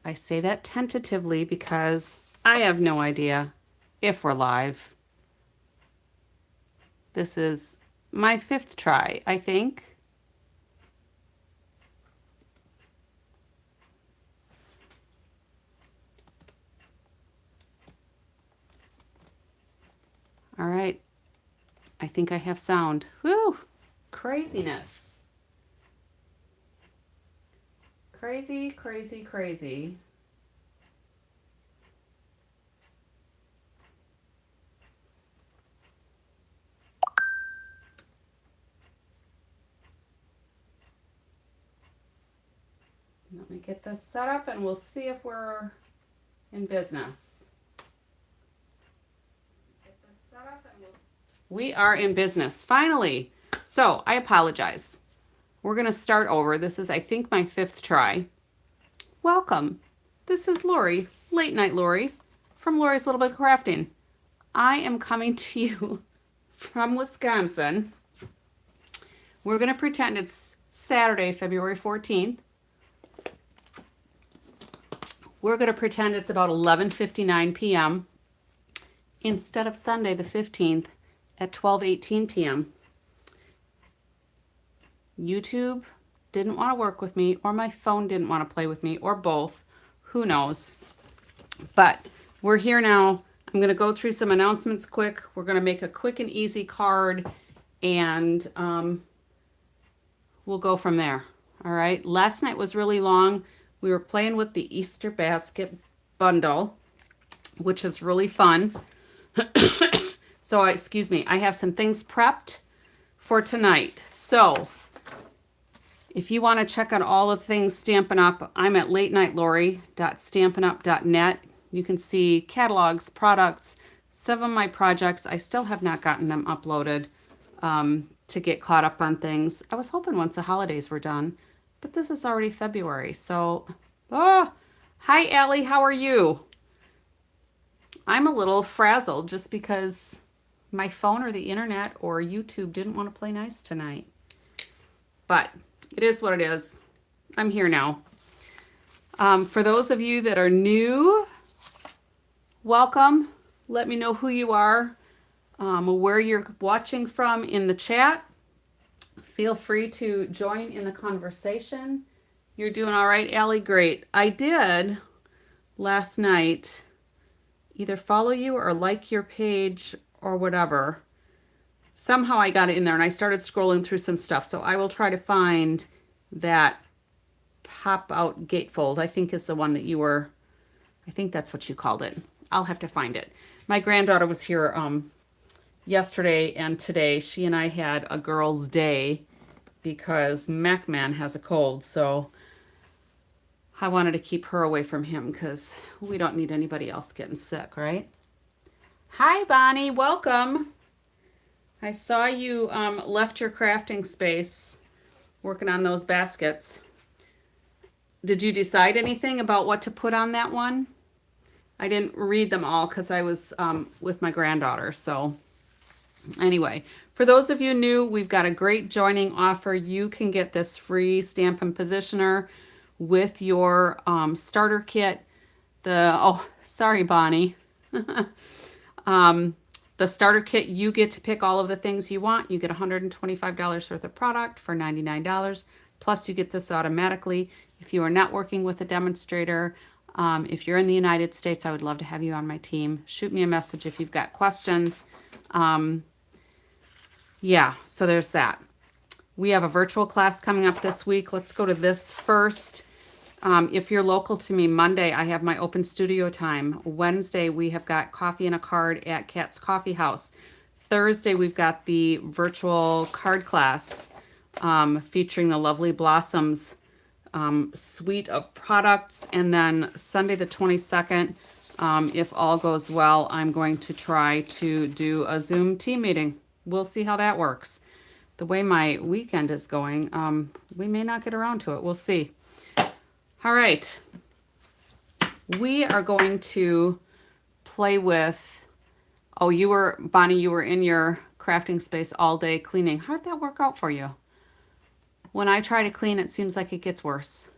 I say that tentatively because I have no idea if we're live. This is my 5th try, I think. All right. I think I have sound. Whew! Craziness. Crazy, crazy, crazy. Let me get this set up and we'll see if we're in business. We are in business, finally. So I apologize. We're going to start over. This is, I think, my 5th try. Welcome. This is Lori, Late Night Lori, from Lori's Little Bit of Crafting. I am coming to you from Wisconsin. We're going to pretend it's Saturday, February 14th. We're going to pretend it's about 11:59 p.m. instead of Sunday the 15th at 12:18 p.m. YouTube didn't want to work with me, or my phone didn't want to play with me, or both. Who knows? But we're here now. I'm going to go through some announcements quick. We're going to make a quick and easy card, and we'll go from there. All right. Last night was really long. We were playing with the Easter basket bundle, which is really fun. So, excuse me, I have some things prepped for tonight. So, if you want to check out all the things Stampin' Up, I'm at latenightlori.stampinup.net. You can see catalogs, products, some of my projects. I still have not gotten them uploaded to get caught up on things. I was hoping once the holidays were done, but this is already February. So, hi, Allie. How are you? I'm a little frazzled just because my phone or the internet or YouTube didn't want to play nice tonight. But it is what it is. I'm here now. For those of you that are new, welcome. Let me know who you are, where you're watching from in the chat. Feel free to join in the conversation. You're doing all right, Allie? Great. I did last night either follow you or like your page or whatever. Somehow I got it in there and I started scrolling through some stuff. So I will try to find that pop out gatefold. I think is the one that you were, I think that's what you called it. I'll have to find it. My granddaughter was here yesterday and today. She and I had a girls' day because MacMan has a cold. So I wanted to keep her away from him because we don't need anybody else getting sick, right? Hi, Bonnie. Welcome. I saw you left your crafting space working on those baskets. Did you decide anything about what to put on that one? I didn't read them all because I was with my granddaughter. So anyway, for those of you new, we've got a great joining offer. You can get this free Stampin' Positioner with your starter kit. Sorry, Bonnie. The starter kit, you get to pick all of the things you want. You get $125 worth of product for $99. Plus, you get this automatically. If you are not working with a demonstrator, if you're in the United States, I would love to have you on my team. Shoot me a message if you've got questions. Yeah, so there's that. We have a virtual class coming up this week. Let's go to this first. If you're local to me, Monday, I have my open studio time. Wednesday, we have got coffee and a card at Cat's Coffee House. Thursday, we've got the virtual card class featuring the Lovely Blossoms suite of products. And then Sunday, the 22nd, if all goes well, I'm going to try to do a Zoom team meeting. We'll see how that works. The way my weekend is going, we may not get around to it. We'll see. All right, we are going to play with, Bonnie, you were in your crafting space all day cleaning. How did that work out for you? When I try to clean, it seems like it gets worse.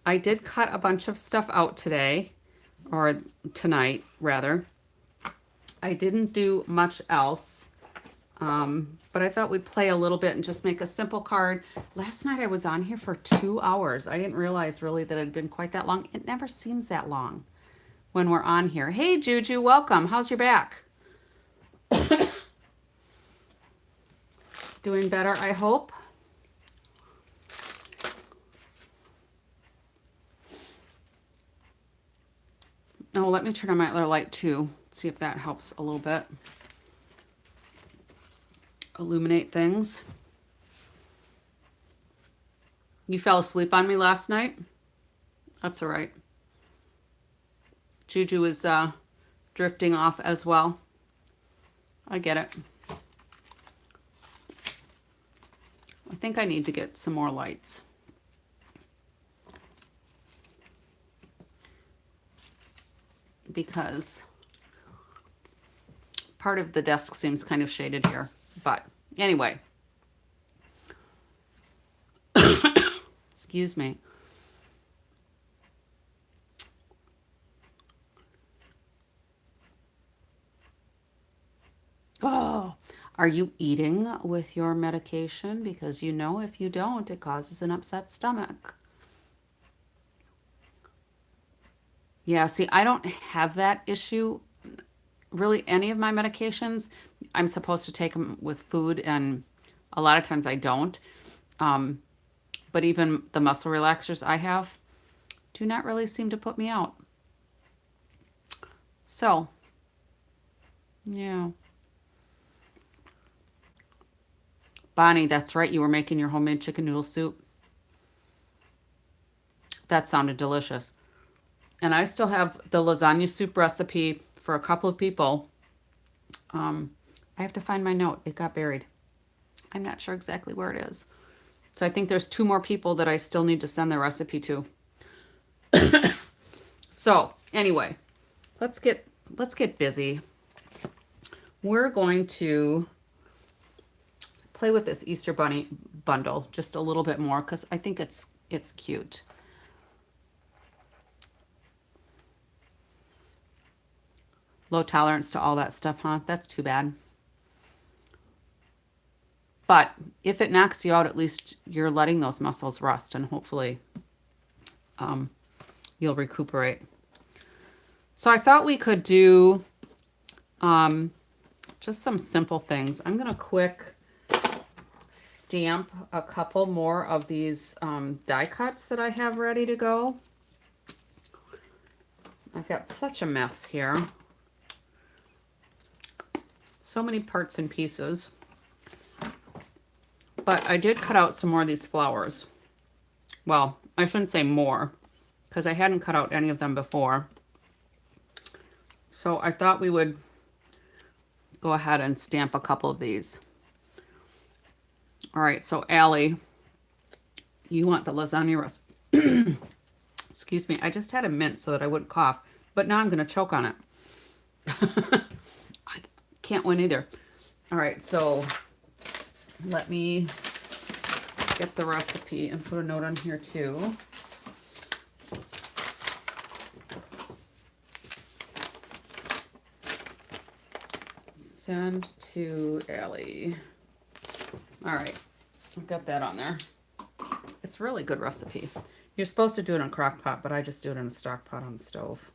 I did cut a bunch of stuff out today, or tonight, rather. I didn't do much else, but I thought we'd play a little bit and just make a simple card. Last night I was on here for 2 hours. I didn't realize really that it had been quite that long. It never seems that long when we're on here. Hey, Juju, welcome. How's your back? Doing better, I hope. Oh, let me turn on my other light too. See if that helps a little bit. Illuminate things. You fell asleep on me last night? That's all right. Juju is drifting off as well. I get it. I think I need to get some more lights. Because part of the desk seems kind of shaded here. But anyway. Excuse me. Oh, are you eating with your medication? Because you know if you don't, it causes an upset stomach. Yeah, see, I don't have that issue. Really, any of my medications, I'm supposed to take them with food, and a lot of times I don't. But even the muscle relaxers I have do not really seem to put me out. So, yeah. Bonnie, that's right. You were making your homemade chicken noodle soup. That sounded delicious. And I still have the lasagna soup recipe for a couple of people. I have to find my note. It got buried. I'm not sure exactly where it is. So I think there's 2 more people that I still need to send the recipe to. So anyway, let's get busy. We're going to play with this Easter Bunny bundle just a little bit more because I think it's cute. Low tolerance to all that stuff, huh? That's too bad. But if it knocks you out, at least you're letting those muscles rust, and hopefully you'll recuperate. So I thought we could do just some simple things. I'm going to quick stamp a couple more of these die cuts that I have ready to go. I've got such a mess here. So many parts and pieces. But I did cut out some more of these flowers. Well, I shouldn't say more, because I hadn't cut out any of them before. So I thought we would go ahead and stamp a couple of these. All right, so Allie, you want the lasagna recipe. Excuse me, I just had a mint so that I wouldn't cough, but now I'm going to choke on it. I can't win either. All right, so let me get the recipe and put a note on here too. Send to Allie. All right, I've got that on there. It's a really good recipe. You're supposed to do it in a crock pot, but I just do it in a stock pot on the stove.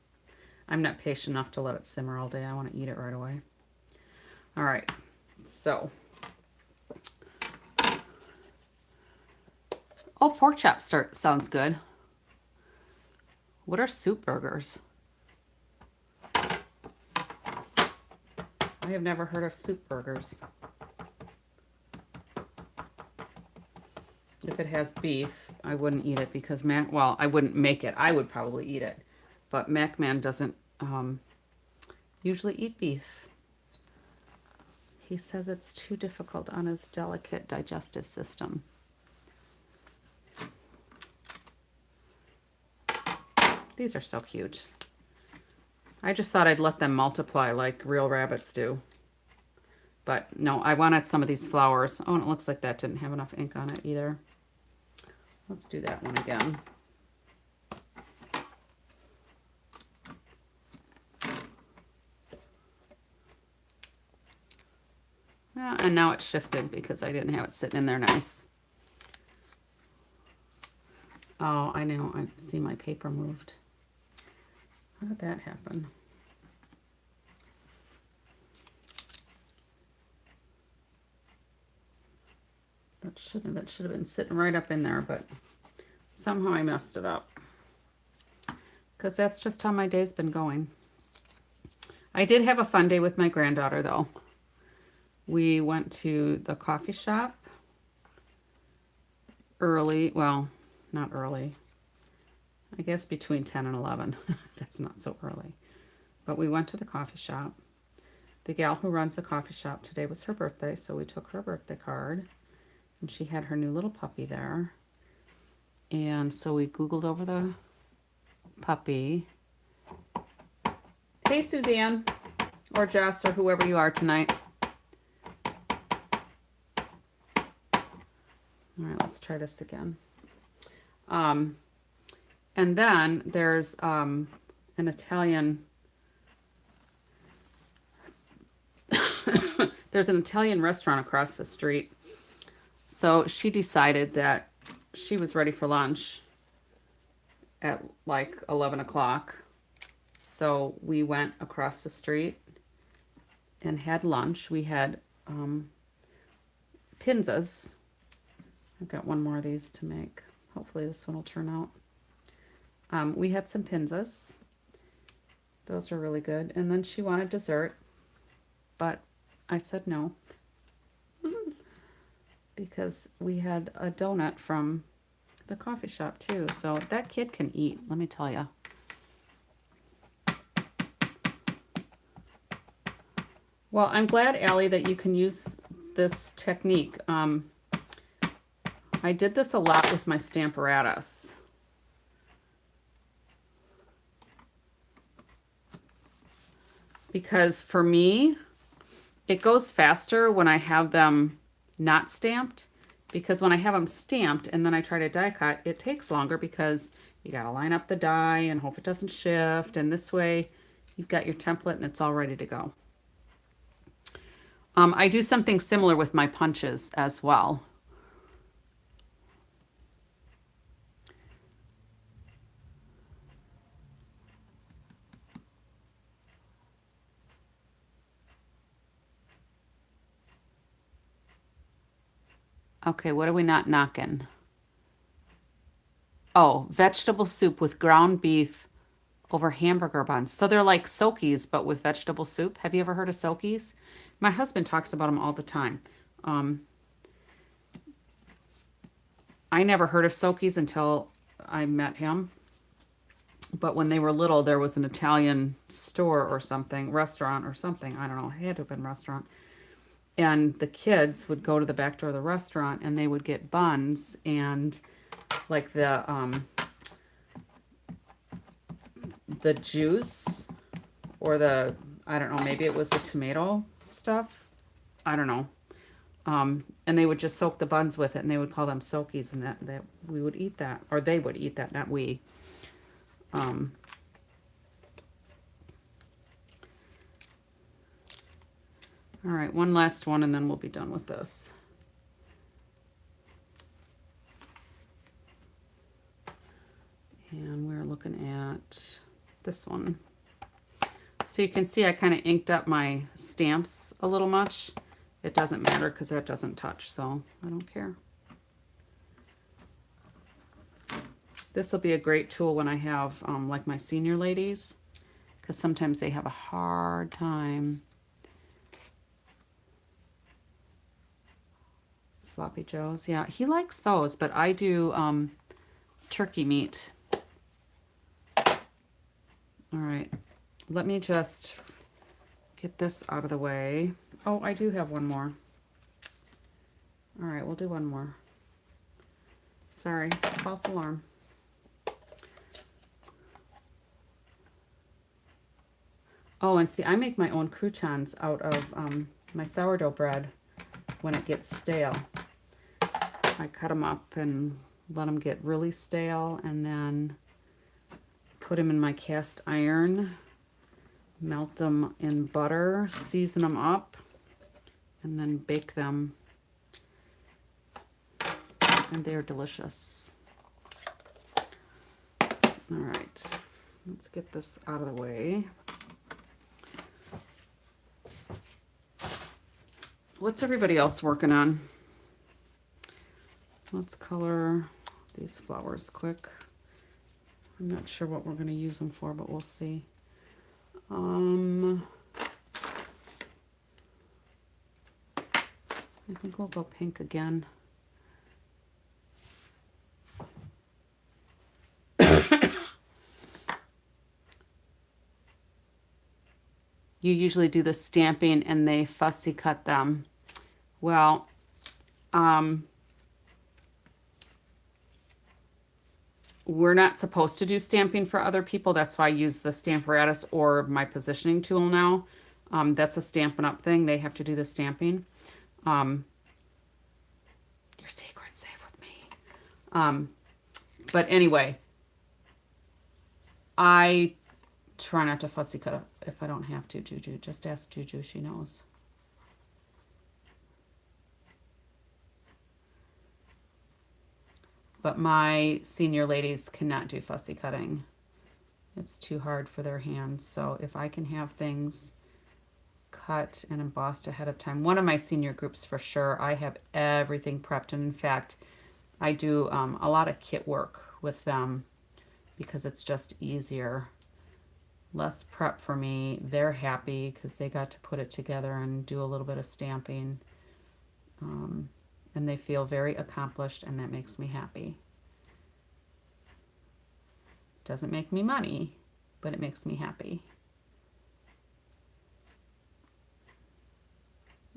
I'm not patient enough to let it simmer all day. I want to eat it right away. All right, so. Oh, pork chop sounds good. What are soup burgers? I have never heard of soup burgers. If it has beef, I wouldn't eat it because I wouldn't make it. I would probably eat it. But MacMan doesn't usually eat beef. He says it's too difficult on his delicate digestive system. These are so cute. I just thought I'd let them multiply like real rabbits do. But no, I wanted some of these flowers. Oh, and it looks like that didn't have enough ink on it either. Let's do that one again. And now it's shifted because I didn't have it sitting in there nice. Oh, I know. I see my paper moved. How did that happen? That should have been sitting right up in there, but somehow I messed it up. Because that's just how my day's been going. I did have a fun day with my granddaughter, though. We went to the coffee shop early. Well, not early. I guess between 10 and 11. That's not so early. But we went to the coffee shop. The gal who runs the coffee shop, today was her birthday, so we took her birthday card. And she had her new little puppy there. And so we Googled over the puppy. Hey, Suzanne, or Jess, or whoever you are tonight. All right, let's try this again. And then there's an Italian... there's an Italian restaurant across the street. So she decided that she was ready for lunch at like 11 o'clock. So we went across the street and had lunch. We had pinzas. I've got one more of these to make. Hopefully this one will turn out. We had some pinzas. Those are really good. And then she wanted dessert, but I said no. Because we had a donut from the coffee shop too. So that kid can eat, let me tell you. Well, I'm glad, Allie, that you can use this technique. I did this a lot with my Stamparatus. Because for me, it goes faster when I have them not stamped, because when I have them stamped and then I try to die cut, it takes longer because you got to line up the die and hope it doesn't shift, and this way you've got your template and it's all ready to go. I do something similar with my punches as well. Okay, what are we not knocking? Oh, vegetable soup with ground beef over hamburger buns. So they're like Sokies, but with vegetable soup. Have you ever heard of Sokies? My husband talks about them all the time. I never heard of Sokies until I met him. But when they were little, there was an Italian store or something, restaurant or something. I don't know. It had to have been a restaurant. And the kids would go to the back door of the restaurant and they would get buns and like the juice or the, I don't know, maybe it was the tomato stuff. I don't know. And they would just soak the buns with it and they would call them Sokies, and that we would eat that, or they would eat that, not we. All right, one last one and then we'll be done with this. And we're looking at this one. So you can see I kind of inked up my stamps a little much. It doesn't matter because that doesn't touch, so I don't care. This will be a great tool when I have like my senior ladies, because sometimes they have a hard time. Sloppy Joes, yeah, he likes those, but I do turkey meat. All right, let me just get this out of the way. Oh, I do have one more. All right, we'll do one more. Sorry, false alarm. Oh, and see, I make my own croutons out of my sourdough bread when it gets stale. I cut them up and let them get really stale, and then put them in my cast iron, melt them in butter, season them up, and then bake them. And they're delicious. All right, let's get this out of the way. What's everybody else working on? Let's color these flowers quick. I'm not sure what we're going to use them for, but we'll see. I think we'll go pink again. You usually do the stamping and they fussy cut them. Well, we're not supposed to do stamping for other people. That's why I use the Stamparatus or my positioning tool now. That's a Stampin' Up! Thing. They have to do the stamping. Your secret's safe with me. But anyway, I try not to fussy cut if I don't have to, Juju. Just ask Juju, she knows. But my senior ladies cannot do fussy cutting. It's too hard for their hands. So if I can have things cut and embossed ahead of time. One of my senior groups for sure, I have everything prepped. And in fact, I do a lot of kit work with them because it's just easier. Less prep for me. They're happy because they got to put it together and do a little bit of stamping. And they feel very accomplished, and that makes me happy. Doesn't make me money, but it makes me happy.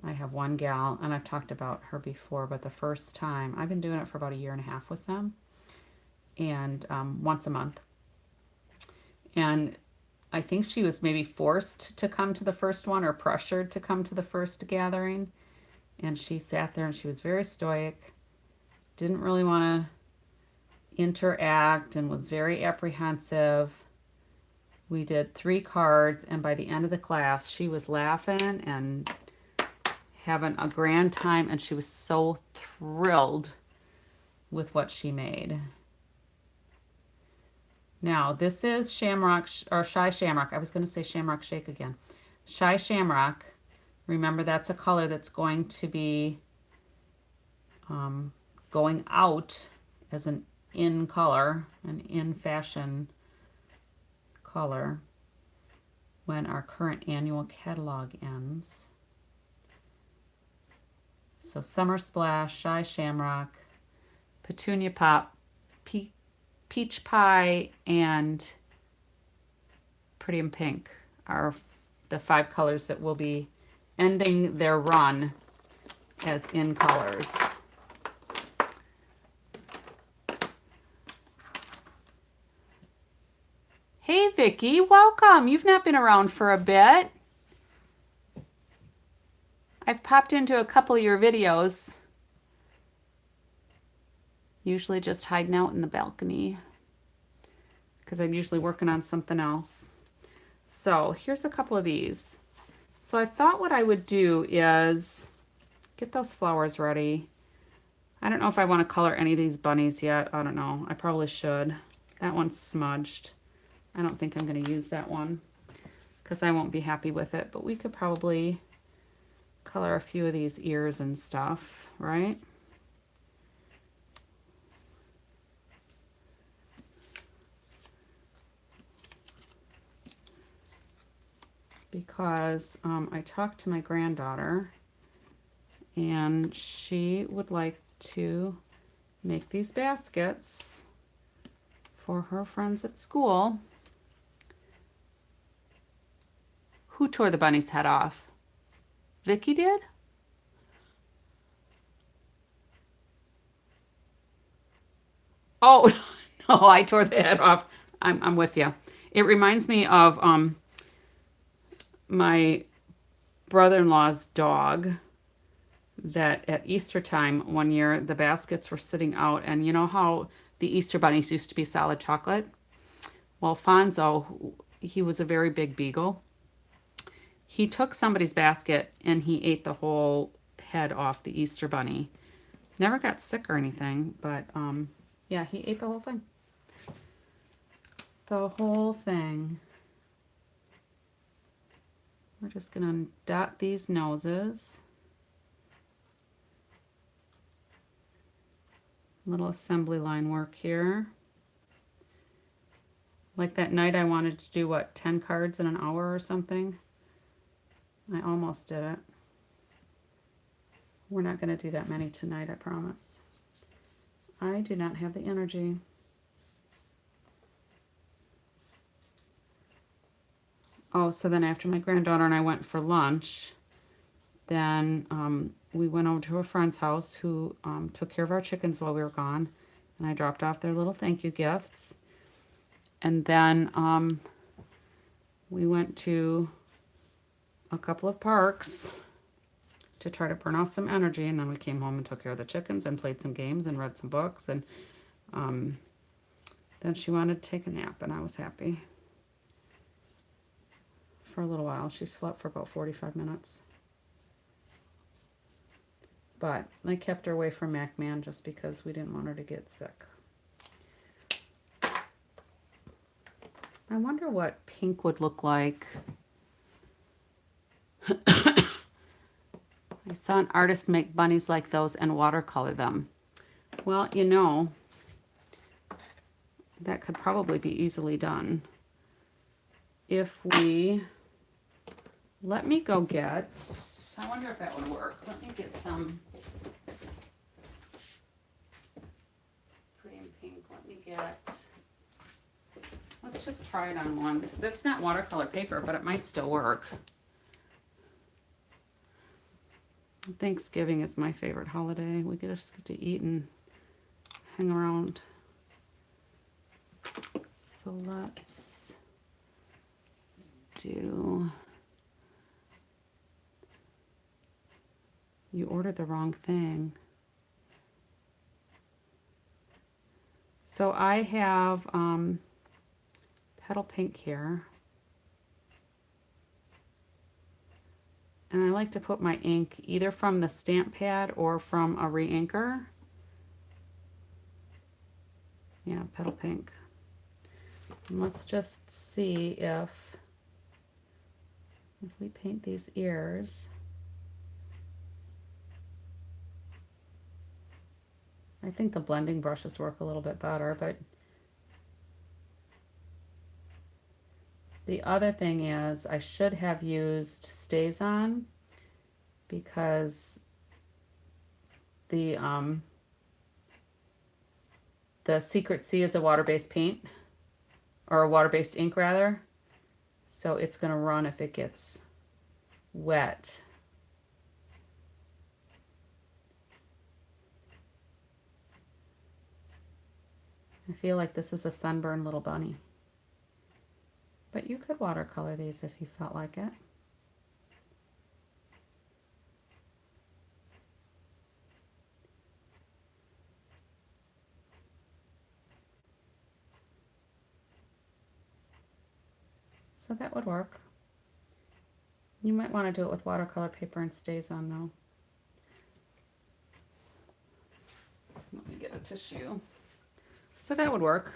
I have one gal, and I've talked about her before, but the first time, I've been doing it for about 1.5 years with them, and once a month. And I think she was maybe forced to come to the first one or pressured to come to the first gathering. And she sat there and she was very stoic, didn't really want to interact and was very apprehensive. We did 3 cards, and by the end of the class, she was laughing and having a grand time, and she was so thrilled with what she made. Now, this is Shamrock, or Shy Shamrock. I was going to say Shamrock Shake again. Shy Shamrock. Remember, that's a color that's going to be going out as an in color, an in fashion color when our current annual catalog ends. So Summer Splash, Shy Shamrock, Petunia Pop, Peach Pie, and Pretty in Pink are the 5 colors that will be ending their run as in colors. Hey Vicki, welcome. You've not been around for a bit. I've popped into a couple of your videos. Usually just hiding out in the balcony because I'm usually working on something else. So here's a couple of these. So I thought what I would do is get those flowers ready. I don't know if I want to color any of these bunnies yet. I don't know. I probably should. That one's smudged. I don't think I'm going to use that one because I won't be happy with it. But we could probably color a few of these ears and stuff, right? Because I talked to my granddaughter and she would like to make these baskets for her friends at school. Who tore the bunny's head off? Vicki did? Oh, no, I tore the head off. I'm with you. It reminds me of my brother-in-law's dog that at Easter time one year the baskets were sitting out, and you know how the Easter bunnies used to be solid chocolate? Well, Fonzo, he was a very big beagle. He took somebody's basket and he ate the whole head off the Easter Bunny. Never got sick or anything, but yeah, he ate the whole thing. The whole thing. We're just gonna dot these noses. Little assembly line work here. Like that night I wanted to do, what, 10 cards in an hour or something? I almost did it. We're not going to do that many tonight, I promise. I do not have the energy. Oh, so then after my granddaughter and I went for lunch, then we went over to a friend's house who took care of our chickens while we were gone. And I dropped off their little thank you gifts. And then we went to a couple of parks to try to burn off some energy. And then we came home and took care of the chickens and played some games and read some books. And then she wanted to take a nap, and I was happy. For a little while. She slept for about 45 minutes. But I kept her away from MacMan just because we didn't want her to get sick. I wonder what pink would look like. I saw an artist make bunnies like those and watercolor them. Well, you know, that could probably be easily done. If we... Let me go get... I wonder if that would work. Let me get some pretty pink. Let me get... Let's just try it on one. That's not watercolor paper, but it might still work. Thanksgiving is my favorite holiday. We just get to eat and hang around. So let's do... You ordered the wrong thing. So I have petal pink here. And I like to put my ink either from the stamp pad or from a re-inker. Yeah, petal pink. And let's just see if we paint these ears. I think the blending brushes work a little bit better, but the other thing is I should have used StazOn because the Secret Sea is a water-based paint, or a water-based ink rather, so it's going to run if it gets wet. I feel like this is a sunburned little bunny. But you could watercolor these if you felt like it. So that would work. You might want to do it with watercolor paper and StazOn though. Let me get a tissue. So that would work.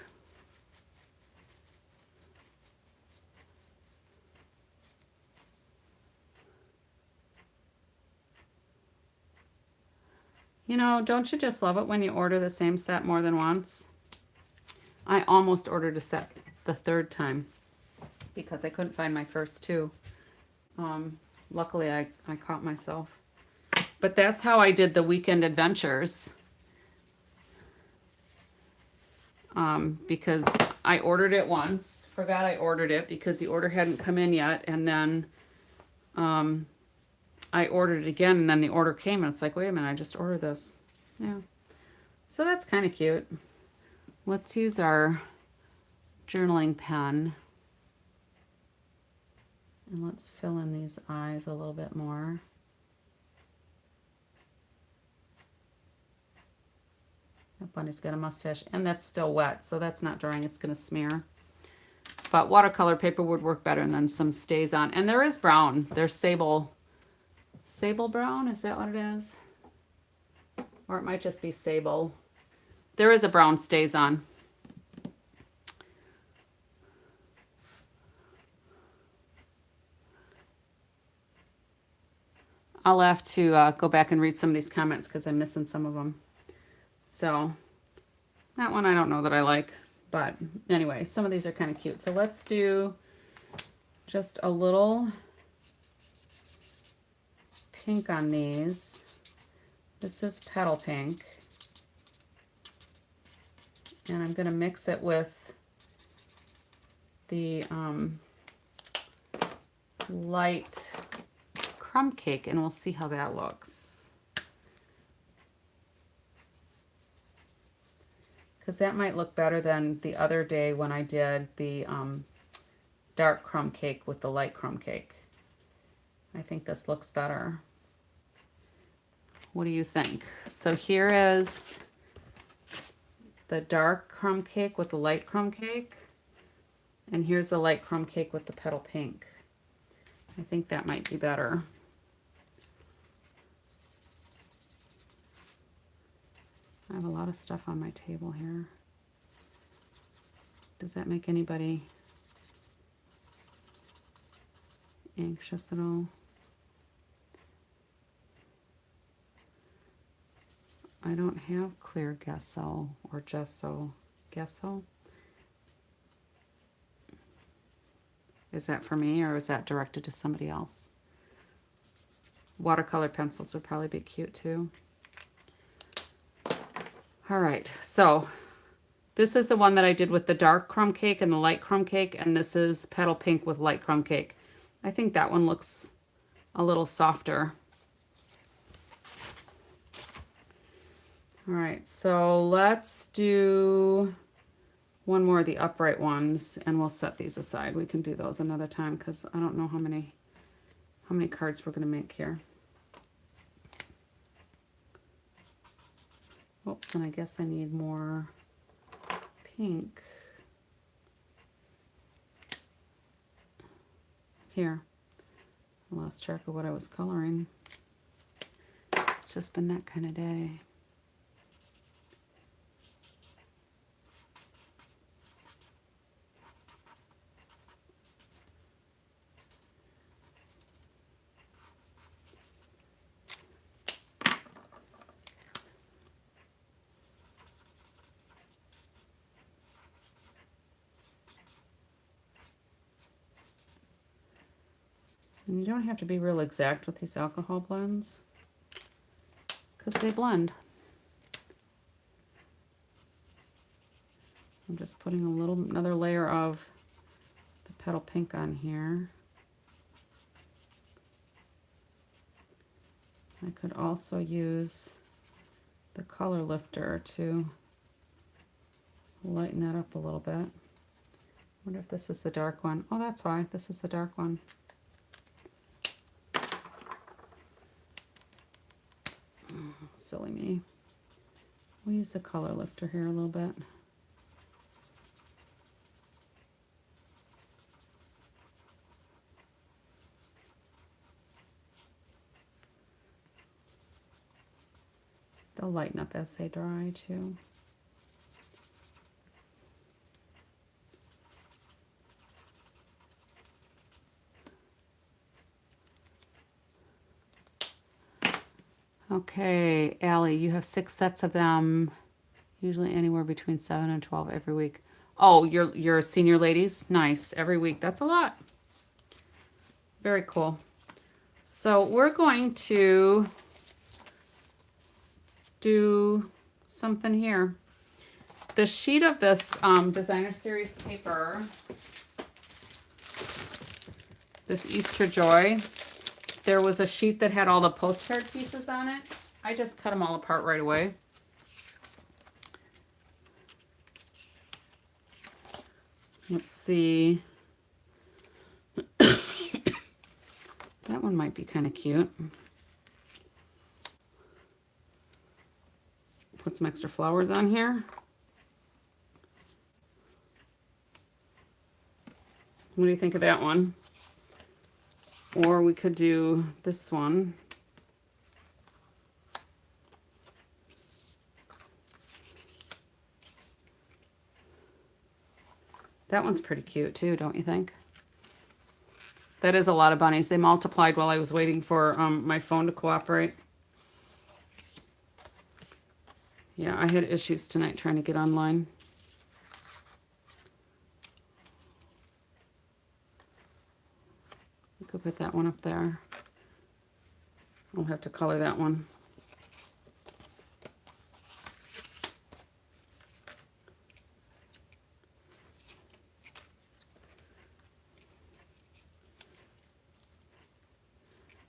You know, don't you just love it when you order the same set more than once? I almost ordered a set the third time because I couldn't find my first two. Luckily, I caught myself. But that's how I did the Weekend Adventures. Because I ordered it once, forgot I ordered it because the order hadn't come in yet, and then I ordered it again, and then the order came, and it's like, wait a minute, I just ordered this. Yeah. So that's kind of cute. Let's use our journaling pen. And let's fill in these eyes a little bit more. That bunny's got a mustache, and that's still wet, so that's not drying. It's going to smear. But watercolor paper would work better than some StazOn. And there is brown. There's sable Sable brown, is that what it is? Or it might just be sable. There is a brown StazOn. I'll have to go back and read some of these comments because I'm missing some of them. So that one I don't know that I like. But anyway, some of these are kind of cute. So let's do just a little pink on these. This is Petal Pink. And I'm going to mix it with the light crumb cake, and we'll see how that looks. Because that might look better than the other day when I did the dark crumb cake with the light crumb cake. I think this looks better. What do you think? So here is the dark crumb cake with the light crumb cake. And here's the light crumb cake with the Petal Pink. I think that might be better. I have a lot of stuff on my table here. Does that make anybody anxious at all? I don't have clear gesso or gesso. Gesso? Is that for me or is that directed to somebody else? Watercolor pencils would probably be cute too. All right, so this is the one that I did with the dark crumb cake and the light crumb cake, and this is Petal Pink with light crumb cake. I think that one looks a little softer. All right, so let's do one more of the upright ones, and we'll set these aside. We can do those another time because I don't know how many cards we're going to make here. Oops, and I guess I need more pink. Here. I lost track of what I was coloring. It's just been that kind of day. And you don't have to be real exact with these alcohol blends because they blend. I'm just putting another layer of the Petal Pink on here. I could also use the color lifter to lighten that up a little bit. I wonder if this is the dark one. Oh, that's why. This is the dark one. Silly me. We'll use the color lifter here a little bit. They'll lighten up as they dry too. Okay, Allie, you have 6 sets of them, usually anywhere between 7 and 12 every week. Oh, you're senior ladies? Nice. Every week. That's a lot. Very cool. So we're going to do something here. The sheet of this designer series paper, this Easter Joy, there was a sheet that had all the postcard pieces on it. I just cut them all apart right away. Let's see. That one might be kind of cute. Put some extra flowers on here. What do you think of that one? Or we could do this one. That one's pretty cute too, don't you think? That is a lot of bunnies. They multiplied while I was waiting for my phone to cooperate. Yeah, I had issues tonight trying to get online. You could put that one up there. I'll have to color that one.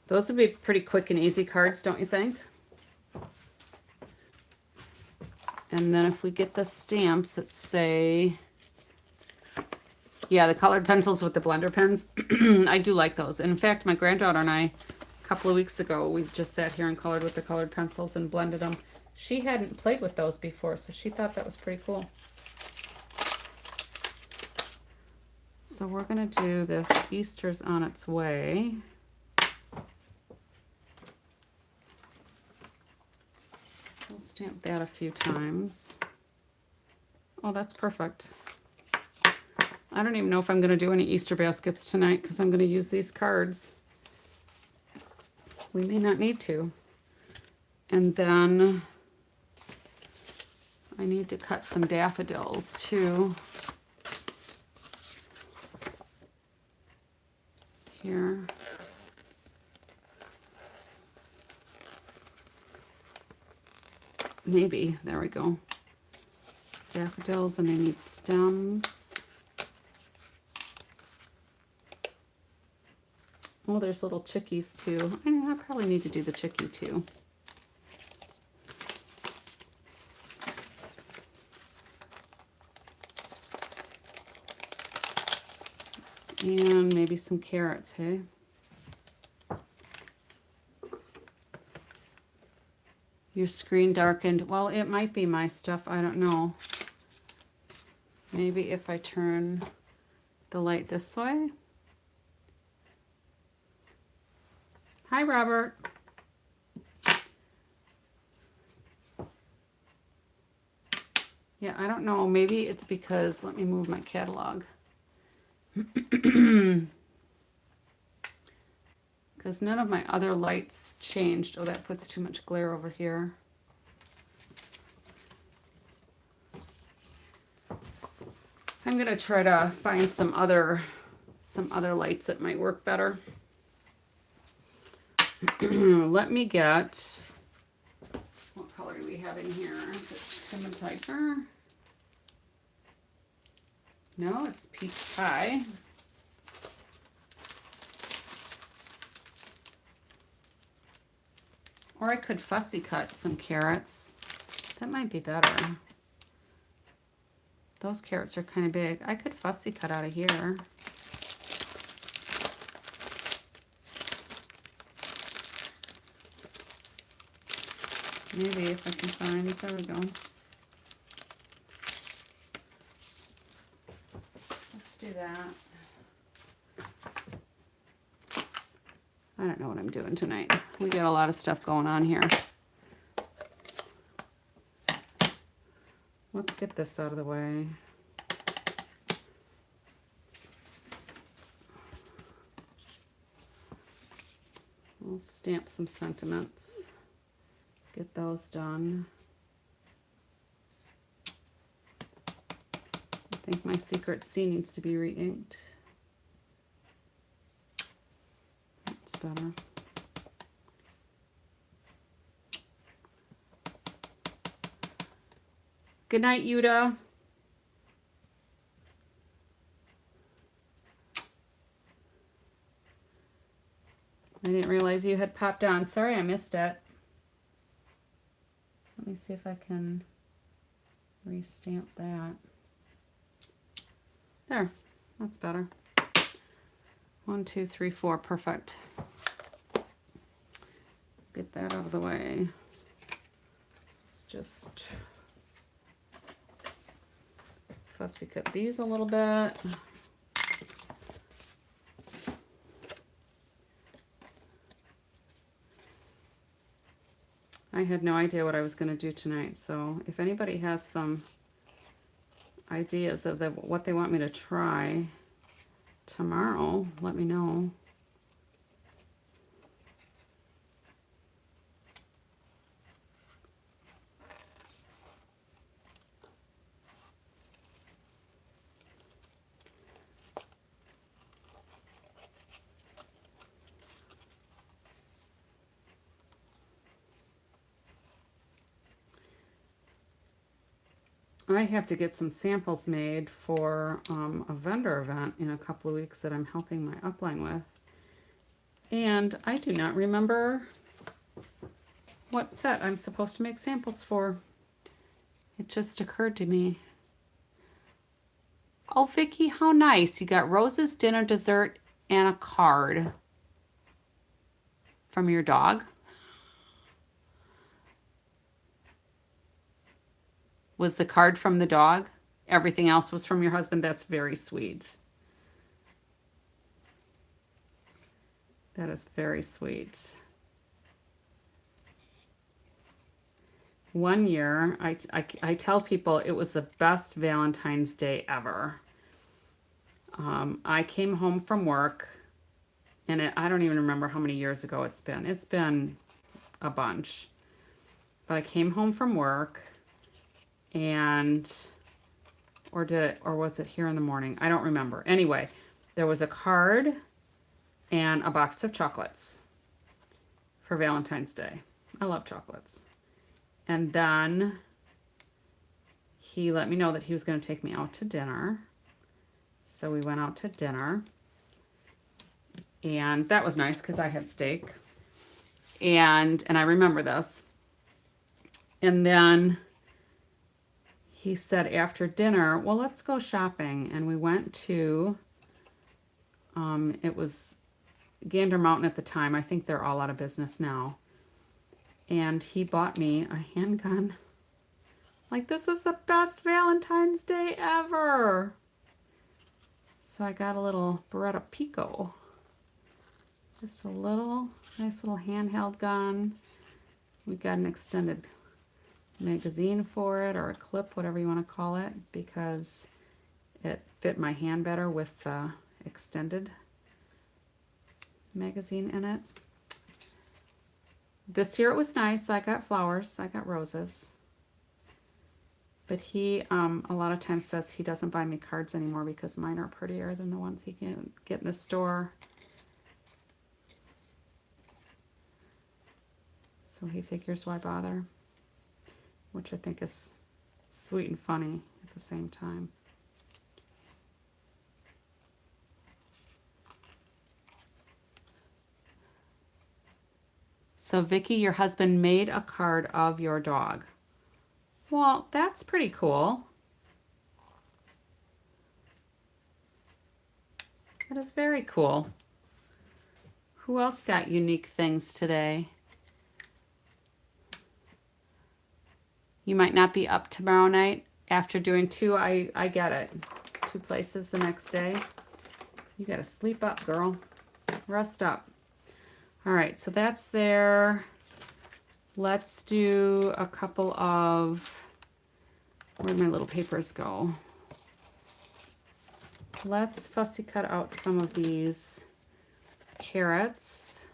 Those would be pretty quick and easy cards, don't you think? And then if we get the stamps that say, yeah, the colored pencils with the blender pens, I do like those. And in fact, my granddaughter and I, a couple of weeks ago, we just sat here and colored with the colored pencils and blended them. She hadn't played with those before, so she thought that was pretty cool. So we're gonna do this Easter's on its way. We'll stamp that a few times. Oh, that's perfect. I don't even know if I'm going to do any Easter baskets tonight because I'm going to use these cards. We may not need to. And then I need to cut some daffodils too. Here. Maybe. There we go. Daffodils, and I need stems. Oh, there's little chickies too. I probably need to do the chickie too. And maybe some carrots, hey? Your screen darkened. Well, it might be my stuff. I don't know. Maybe if I turn the light this way. Hi, Robert. Yeah, I don't know. Maybe it's because, let me move my catalog. Because none of my other lights changed. Oh, that puts too much glare over here. I'm going to try to find some other lights that might work better. Let me get, what color do we have in here? Is it Tim and Tiger? No, it's peach pie. Or I could fussy cut some carrots. That might be better. Those carrots are kind of big. I could fussy cut out of here. Maybe if I can find, there we go. Let's do that. I don't know what I'm doing tonight. We got a lot of stuff going on here. Let's get this out of the way. We'll stamp some sentiments. Get those done. I think my Secret C needs to be re-inked. That's better. Good night, Yuda. I didn't realize you had popped on. Sorry, I missed it. Let me see if I can re-stamp that. There, that's better. 1, 2, 3, 4, perfect. Get that out of the way. Let's just fussy cut these a little bit. I had no idea what I was going to do tonight, so if anybody has some ideas of what they want me to try tomorrow, let me know. I have to get some samples made for a vendor event in a couple of weeks that I'm helping my upline with. And I do not remember what set I'm supposed to make samples for. It just occurred to me. Oh, Vicki, how nice. You got roses, dinner, dessert, and a card from your dog. Was the card from the dog? Everything else was from your husband? That's very sweet. That is very sweet. One year, I tell people it was the best Valentine's Day ever. I came home from work, and I don't even remember how many years ago it's been. It's been a bunch. But I came home from work, and or was it here in the morning? I don't remember. Anyway, there was a card and a box of chocolates for Valentine's Day. I love chocolates. And then he let me know that he was going to take me out to dinner. So we went out to dinner. And that was nice because I had steak. And I remember this. And then he said after dinner, well, let's go shopping. And we went to, it was Gander Mountain at the time. I think they're all out of business now. And he bought me a handgun. Like, this is the best Valentine's Day ever. So I got a little Beretta Pico. Just a nice little handheld gun. We got an extended magazine for it, or a clip, whatever you want to call it, because it fit my hand better with the extended magazine in it. This year it was nice. I got flowers. I got roses. But he a lot of times says he doesn't buy me cards anymore because mine are prettier than the ones he can get in the store. So he figures why bother, which I think is sweet and funny at the same time. So Vicki, your husband made a card of your dog. Well, that's pretty cool. That is very cool. Who else got unique things today? You might not be up tomorrow night after doing two. I get it. 2 places the next day. You got to sleep up, girl. Rest up. All right, so that's there. Let's do a couple of, where'd my little papers go? Let's fussy cut out some of these carrots.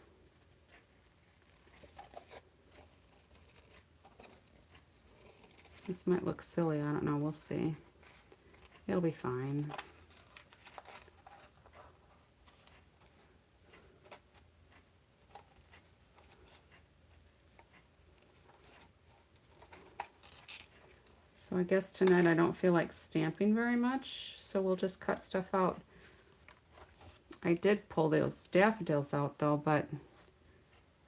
This might look silly, I don't know, we'll see. It'll be fine. So I guess tonight I don't feel like stamping very much, so we'll just cut stuff out. I did pull those daffodils out though, but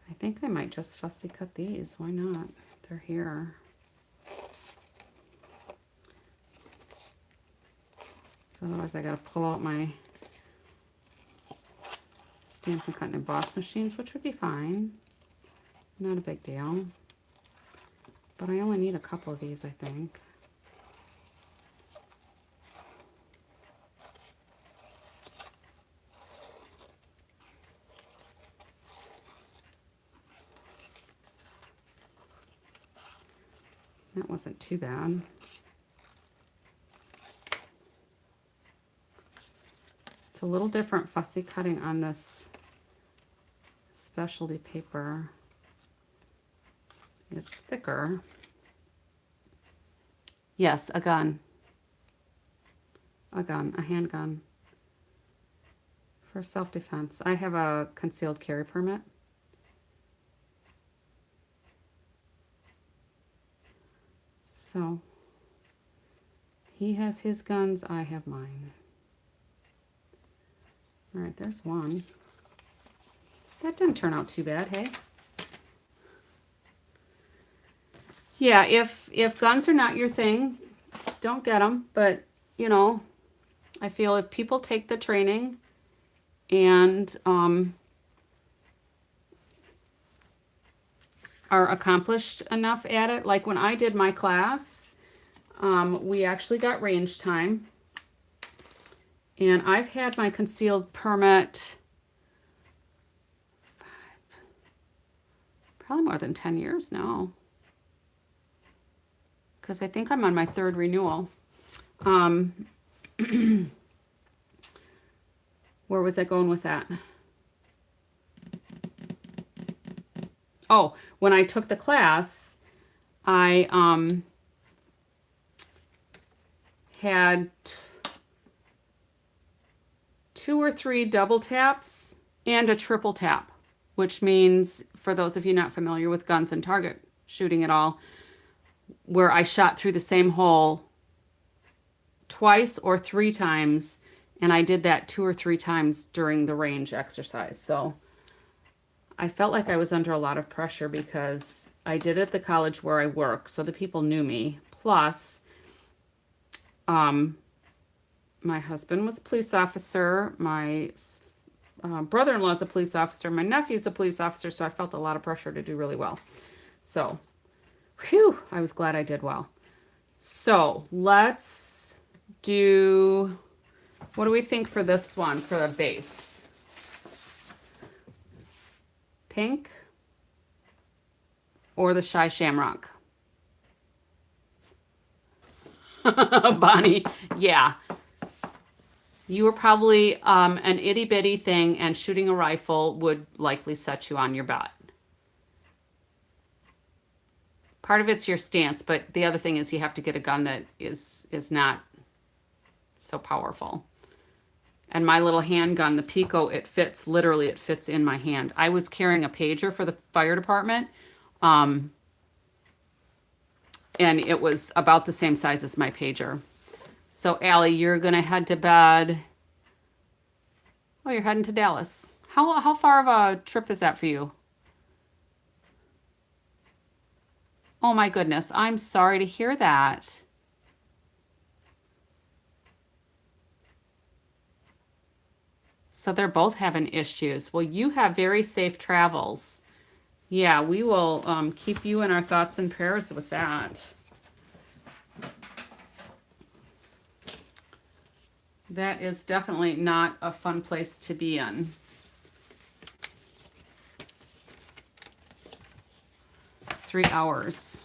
I think I might just fussy cut these. Why not? They're here. So otherwise I gotta pull out my stamp and cut and emboss machines, which would be fine. Not a big deal. But I only need a couple of these, I think. That wasn't too bad. a little different fussy cutting on this specialty paper. It's thicker. Yes, a gun. A handgun. For self-defense. I have a concealed carry permit. So, he has his guns, I have mine. All right, there's one. That didn't turn out too bad, hey? Yeah, if guns are not your thing, don't get them. But, you know, I feel if people take the training and are accomplished enough at it, like when I did my class, we actually got range time. And I've had my concealed permit probably more than 10 years now, because I think I'm on my 3rd renewal. Where was I going with that? Oh, when I took the class, I had 2 or 3 double taps and a triple tap, which means, for those of you not familiar with guns and target shooting at all, where I shot through the same hole twice or 3 times, and I did that 2 or 3 times during the range exercise. So I felt like I was under a lot of pressure because I did it at the college where I work, so the people knew me. Plus, my husband was a police officer, my brother-in-law's a police officer, my nephew's a police officer, so I felt a lot of pressure to do really well. So, whew, I was glad I did well. So, let's do, what do we think for this one, for the base? Pink or the Shy Shamrock? Bonnie, yeah. You were probably an itty bitty thing, and shooting a rifle would likely set you on your butt. Part of it's your stance, but the other thing is you have to get a gun that is not so powerful. And my little handgun, the Pico, it fits in my hand. I was carrying a pager for the fire department, and it was about the same size as my pager. So, Allie, you're going to head to bed. Oh, you're heading to Dallas. How far of a trip is that for you? Oh, my goodness. I'm sorry to hear that. So they're both having issues. Well, you have very safe travels. Yeah, we will keep you in our thoughts and prayers with that. That is definitely not a fun place to be in. Three hours.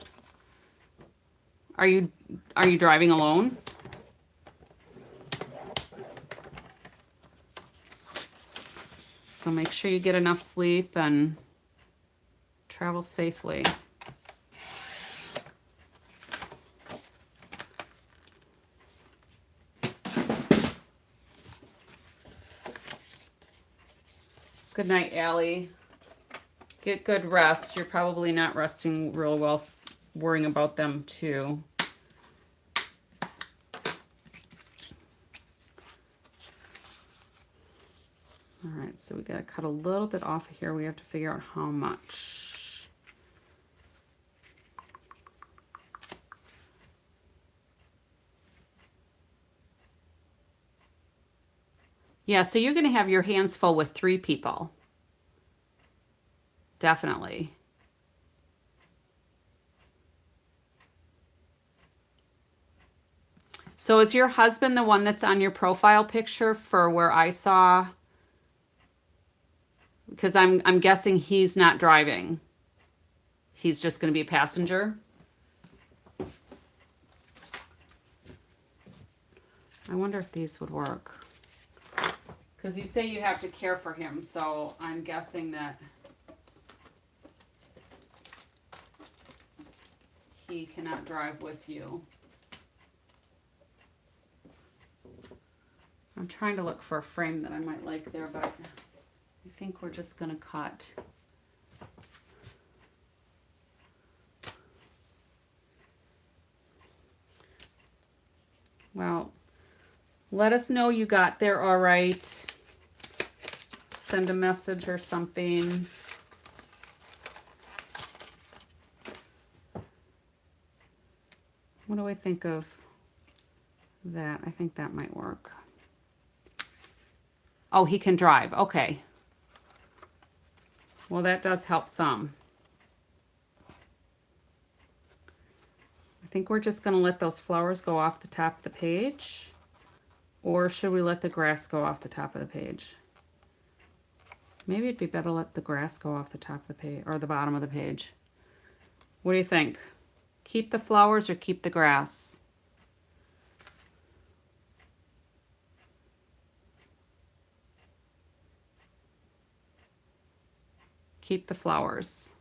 Are you driving alone? So make sure you get enough sleep and travel safely. Good night, Allie. Get good rest. You're probably not resting real well, worrying about them too. All right, so we got to cut a little bit off of here. We have to figure out how much. Yeah, so you're going to have your hands full with 3 people. Definitely. So is your husband the one that's on your profile picture for where I saw? Because I'm guessing he's not driving. He's just going to be a passenger. I wonder if these would work. Because you say you have to care for him, so I'm guessing that he cannot drive with you. I'm trying to look for a frame that I might like there, but I think we're just going to cut. Well, let us know you got there all right. Send a message or something. What do I think of that? I think that might work. Oh, he can drive. Okay. Well, that does help some. I think we're just going to let those flowers go off the top of the page. Or should we let the grass go off the top of the page? Maybe it'd be better to let the grass go off the top of the page or the bottom of the page. What do you think? Keep the flowers or keep the grass? Keep the flowers.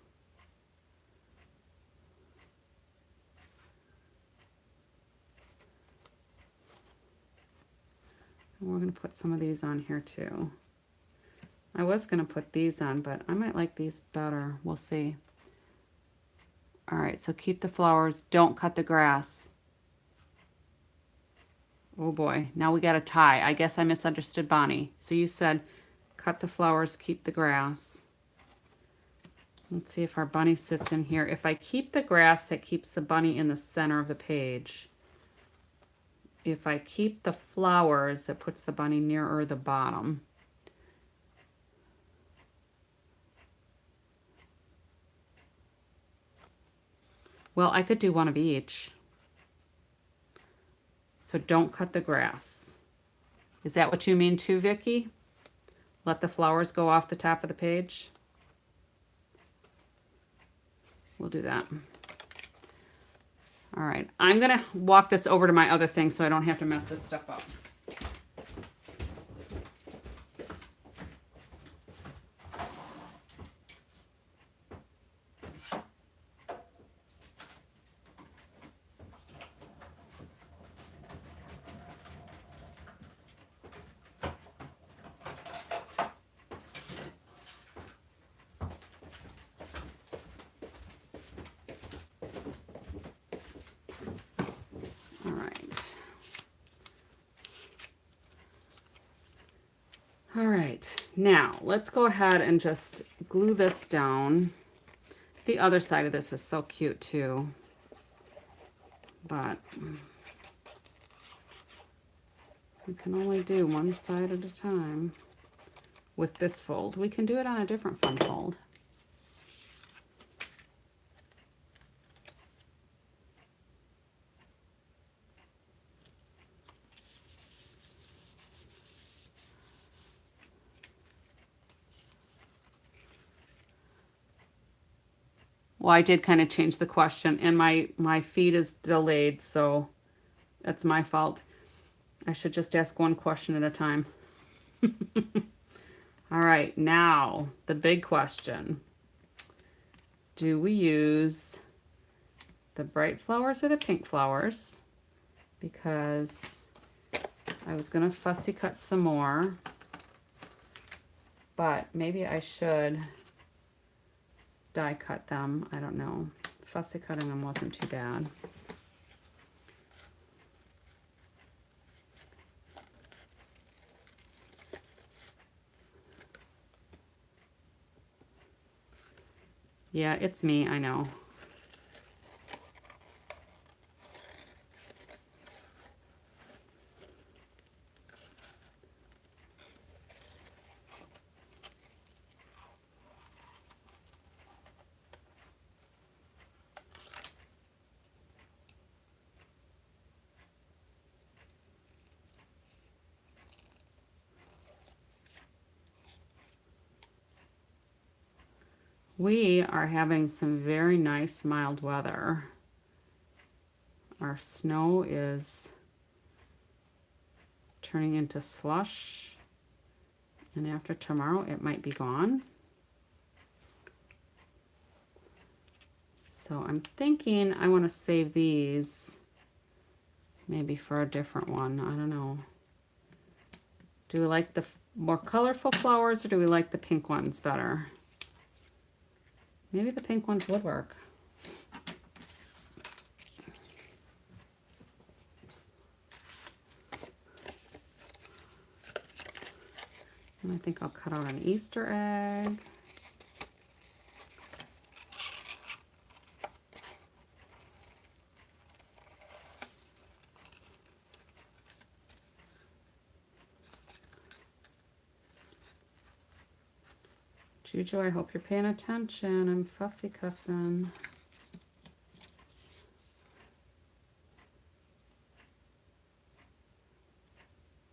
And we're going to put some of these on here too. I was going to put these on, but I might like these better. We'll see. All right, so keep the flowers. Don't cut the grass. Oh boy, now we got a tie. I guess I misunderstood Bonnie. So you said cut the flowers, keep the grass. Let's see if our bunny sits in here. If I keep the grass, it keeps the bunny in the center of the page. If I keep the flowers, it puts the bunny nearer the bottom. Well, I could do one of each. So don't cut the grass. Is that what you mean too, Vicki? Let the flowers go off the top of the page? We'll do that. All right, I'm gonna walk this over to my other thing so I don't have to mess this stuff up. All right, now let's go ahead and just glue this down. The other side of this is so cute too, but we can only do one side at a time with this fold. We can do it on a different fun fold. Well, I did kind of change the question, and my feed is delayed, so that's my fault. I should just ask one question at a time. All right, now the big question. Do we use the bright flowers or the pink flowers? Because I was going to fussy cut some more, but maybe I should die cut them. I don't know. Fussy cutting them wasn't too bad. Yeah, it's me, I know. We are having some very nice mild weather. Our snow is turning into slush. And after tomorrow, it might be gone. So I'm thinking I want to save these maybe for a different one. I don't know. Do we like the more colorful flowers or do we like the pink ones better? Maybe the pink ones would work. And I think I'll cut out an Easter egg. Juju, I hope you're paying attention. I'm fussy cussing.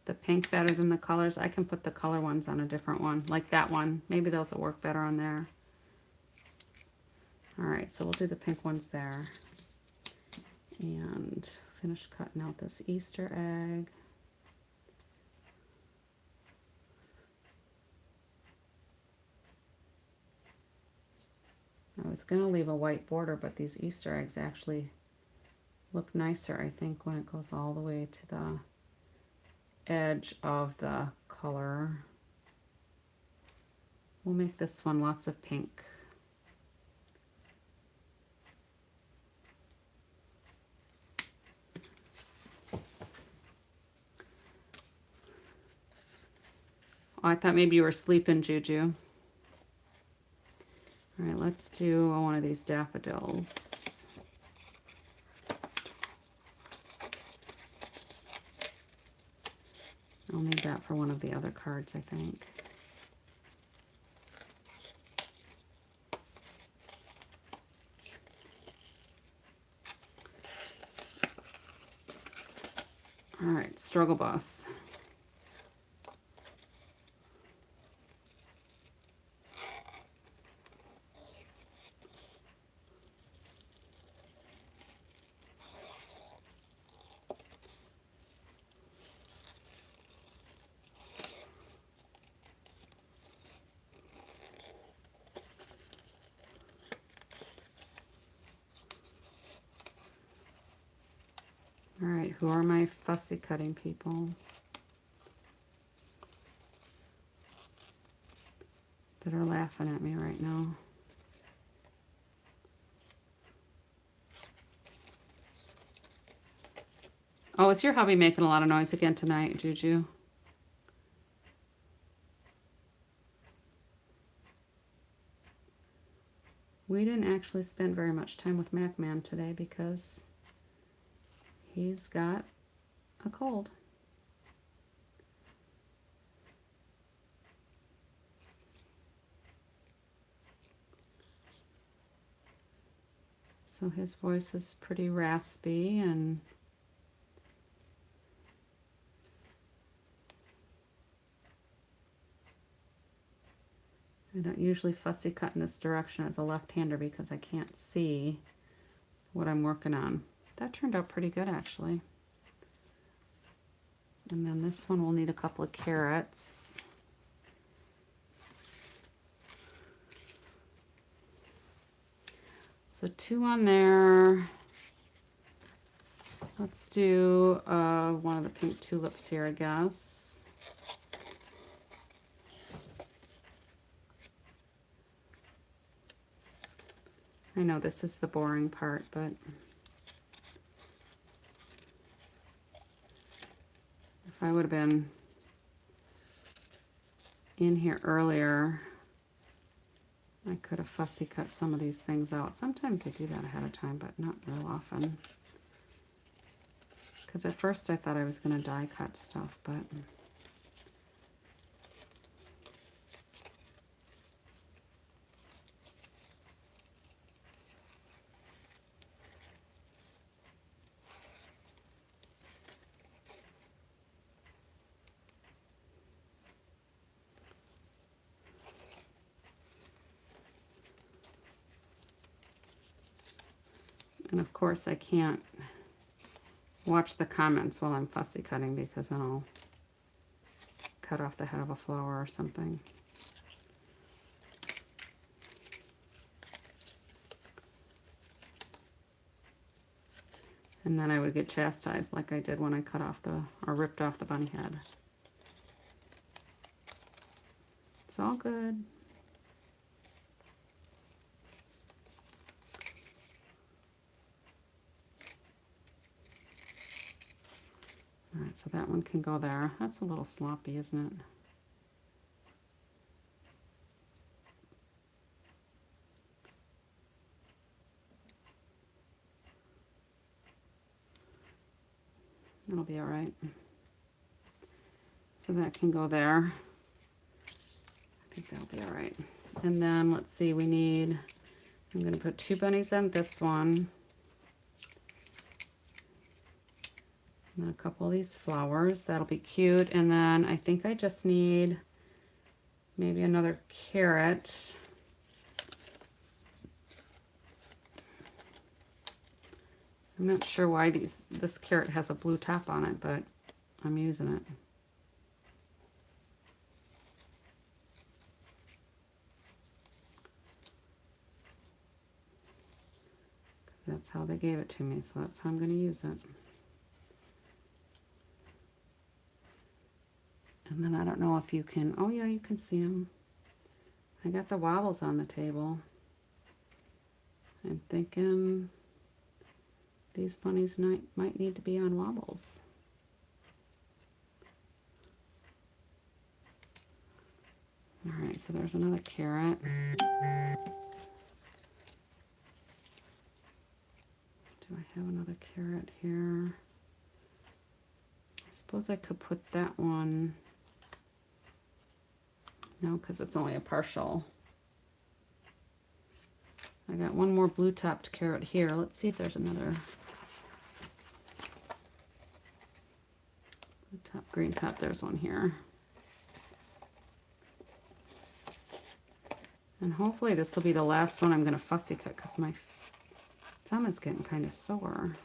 The pink better than the colors. I can put the color ones on a different one, like that one. Maybe those will work better on there. All right, so we'll do the pink ones there. And finish cutting out this Easter egg. I was going to leave a white border, but these Easter eggs actually look nicer, I think, when it goes all the way to the edge of the color. We'll make this one lots of pink. Oh, I thought maybe you were sleeping, Juju. All right, let's do one of these daffodils. I'll need that for one of the other cards, I think. All right, Struggle Bus. All right, who are my fussy cutting people that are laughing at me right now? Oh, is your hubby making a lot of noise again tonight, Juju? We didn't actually spend very much time with MacMan today because he's got a cold. So his voice is pretty raspy and I don't usually fussy cut in this direction as a left-hander because I can't see what I'm working on. That turned out pretty good, actually. And then this one will need a couple of carrots. So 2 on there. Let's do one of the pink tulips here, I guess. I know this is the boring part, but if I would have been in here earlier, I could have fussy cut some of these things out. Sometimes I do that ahead of time, but not real often. Because at first I thought I was going to die cut stuff, but and of course I can't watch the comments while I'm fussy cutting because then I'll cut off the head of a flower or something. And then I would get chastised like I did when I cut off or ripped off the bunny head. It's all good. All right, so that one can go there. That's a little sloppy, isn't it? That'll be all right. So that can go there. I think that'll be all right. And then let's see, I'm going to put 2 bunnies on this one. And then a couple of these flowers. That'll be cute. And then I think I just need maybe another carrot. I'm not sure why this carrot has a blue top on it, but I'm using it. Because that's how they gave it to me, so that's how I'm going to use it. And then I don't know if you can, oh yeah, you can see them. I got the wobbles on the table. I'm thinking these bunnies might need to be on wobbles. All right, so there's another carrot. Do I have another carrot here? I suppose I could put that one. No, because it's only a partial. I got one more blue-topped carrot here. Let's see if there's another blue-top, green-top. There's one here. And hopefully this will be the last one I'm going to fussy cut because my thumb is getting kind of sore.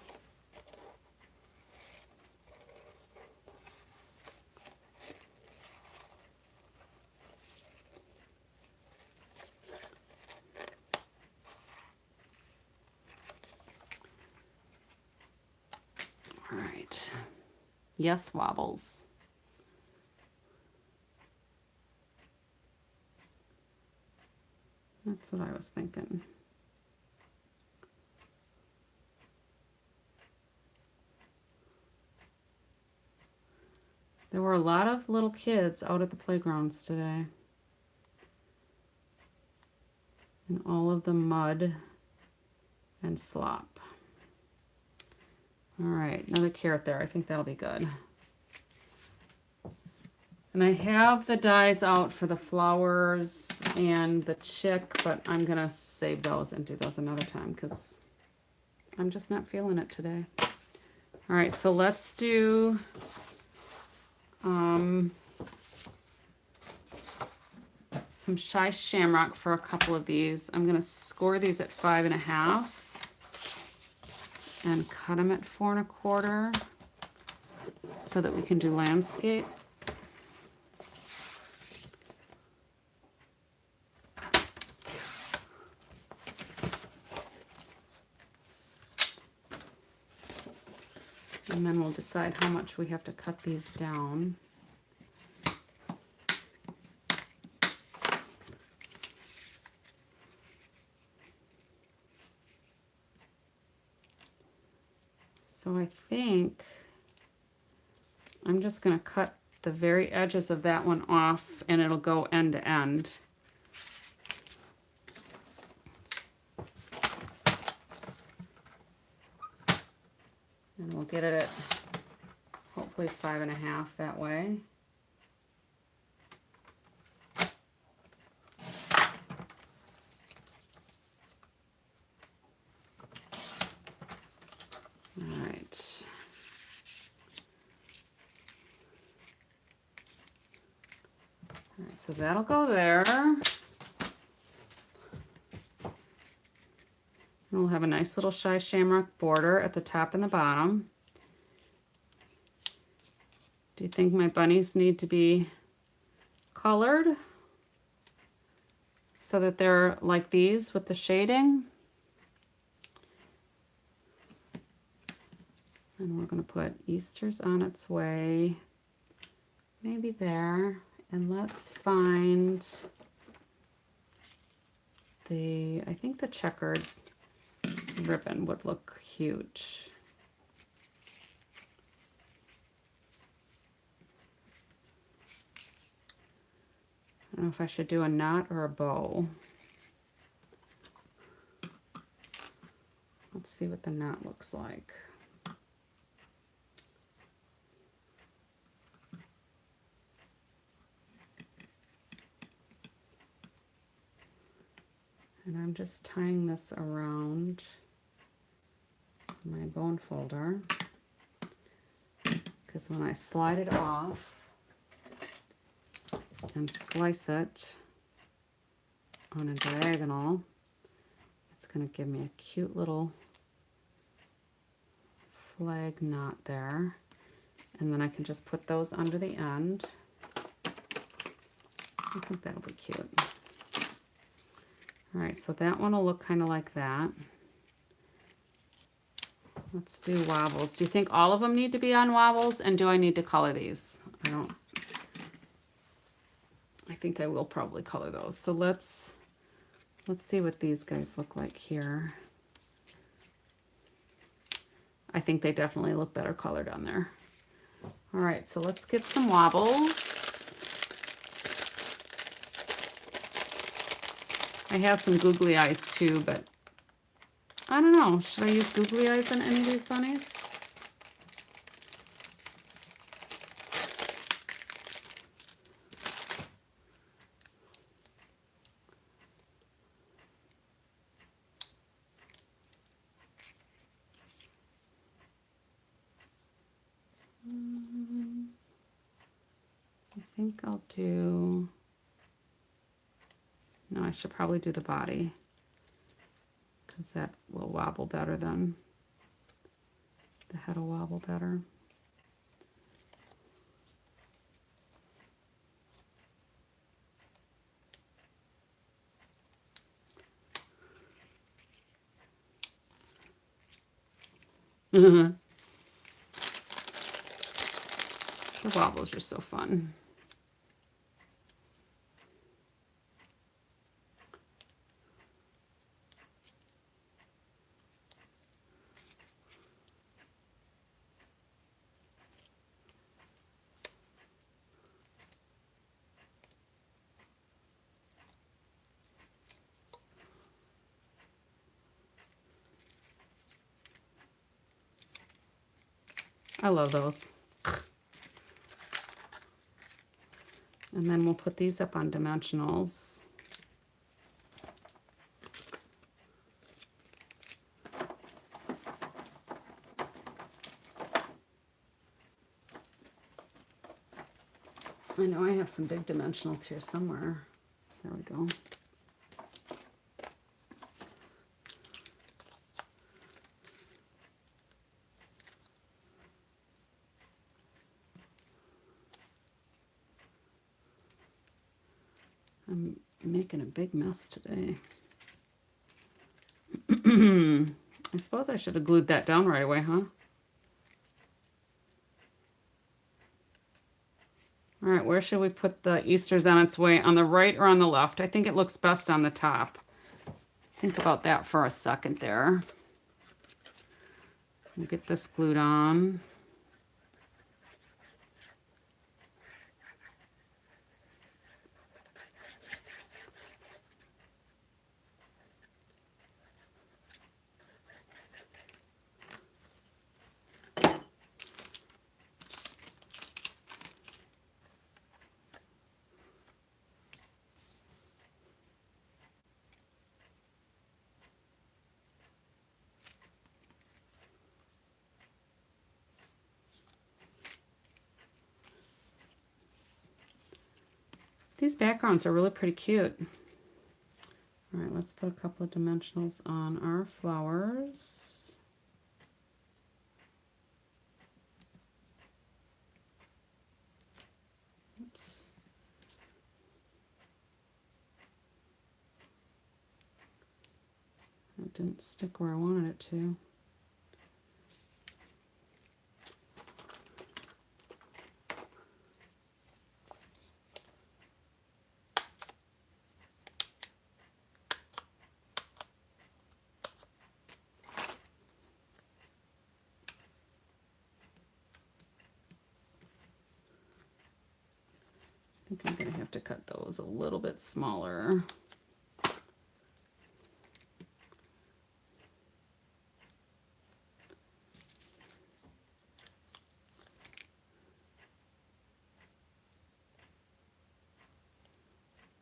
All right. Yes, wobbles. That's what I was thinking. There were a lot of little kids out at the playgrounds today. And all of the mud and slop. All right, another carrot there. I think that'll be good. And I have the dies out for the flowers and the chick, but I'm going to save those and do those another time because I'm just not feeling it today. All right, so let's do some Shy Shamrock for a couple of these. I'm going to score these at 5.5 and cut them at 4 1/4 so that we can do landscape. And then we'll decide how much we have to cut these down. So I think I'm just going to cut the very edges of that one off and it'll go end to end. And we'll get it at hopefully 5.5 that way. All right. All right, so that'll go there. And we'll have a nice little Shy Shamrock border at the top and the bottom. Do you think my bunnies need to be colored so that they're like these with the shading. And we're going to put Easter's on its way, maybe there. And let's find I think the checkered ribbon would look cute. I don't know if I should do a knot or a bow. Let's see what the knot looks like. And I'm just tying this around my bone folder, because when I slide it off and slice it on a diagonal, it's going to give me a cute little flag knot there. And then I can just put those under the end. I think that'll be cute. All right, so that one will look kind of like that. Let's do wobbles. Do you think all of them need to be on wobbles? And do I need to color these? I think I will probably color those. So let's see what these guys look like here. I think they definitely look better colored on there. All right, so let's get some wobbles. I have some googly eyes too, but I don't know. Should I use googly eyes on any of these bunnies? I think I'll do... No, I should probably do the body, because that will wobble better than the head will wobble better. The wobbles are so fun. I love those. And then we'll put these up on dimensionals. I know I have some big dimensionals here somewhere. There we go. I'm making a big mess today. I suppose I should have glued that down right away, huh? All right, where should we put the Easter's on its way? On the right or on the left? I think it looks best on the top. Think about that for a second there. We'll get this glued on. These backgrounds are really pretty cute. All right, let's put a couple of dimensionals on our flowers. Oops. didn't stick where I wanted it to. I think I'm going to have to cut those a little bit smaller.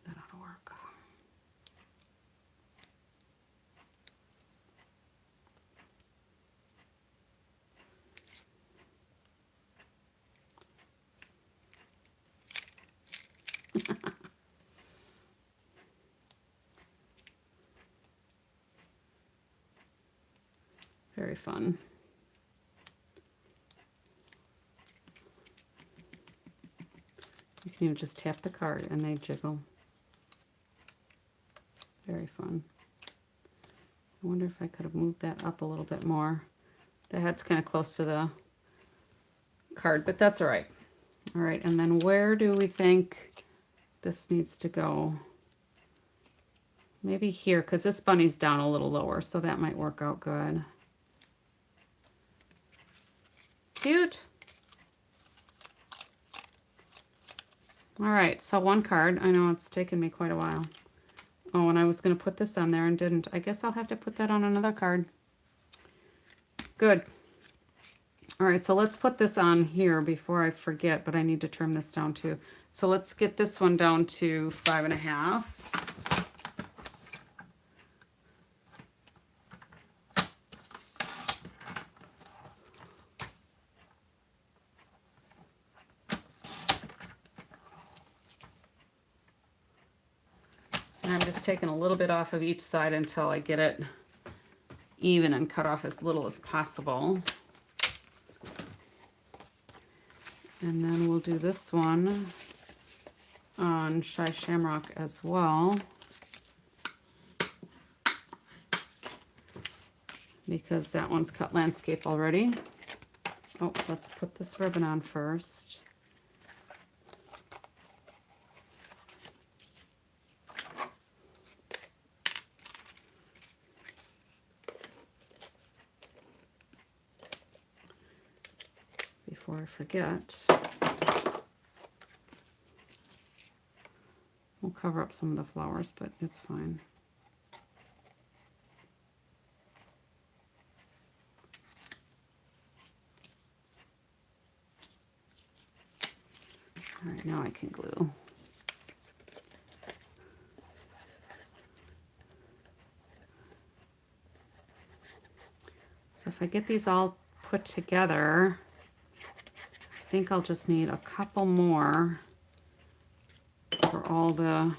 That ought to work. Very fun. You can even just tap the card and they jiggle. Very fun. I wonder if I could have moved that up a little bit more. The head's kind of close to the card, but that's all right. All right, and then where do we think this needs to go? Maybe here, because this bunny's down a little lower, so that might work out good. Cute. All right, so one card. I know it's taken me quite a while. Oh, and I was going to put this on there and didn't. I guess I'll have to put that on another card. Good. All right, so let's put this on here before I forget, but I need to trim this down too. So let's get this one down to 5.5. And I'm just taking a little bit off of each side until I get it even and cut off as little as possible. And then we'll do this one on Shy Shamrock as well, because that one's cut landscape already. Oh, let's put this ribbon on first. Before I forget, we'll cover up some of the flowers, but it's fine. All right, now I can glue. So if I get these all put together, I think I'll just need a couple more for all the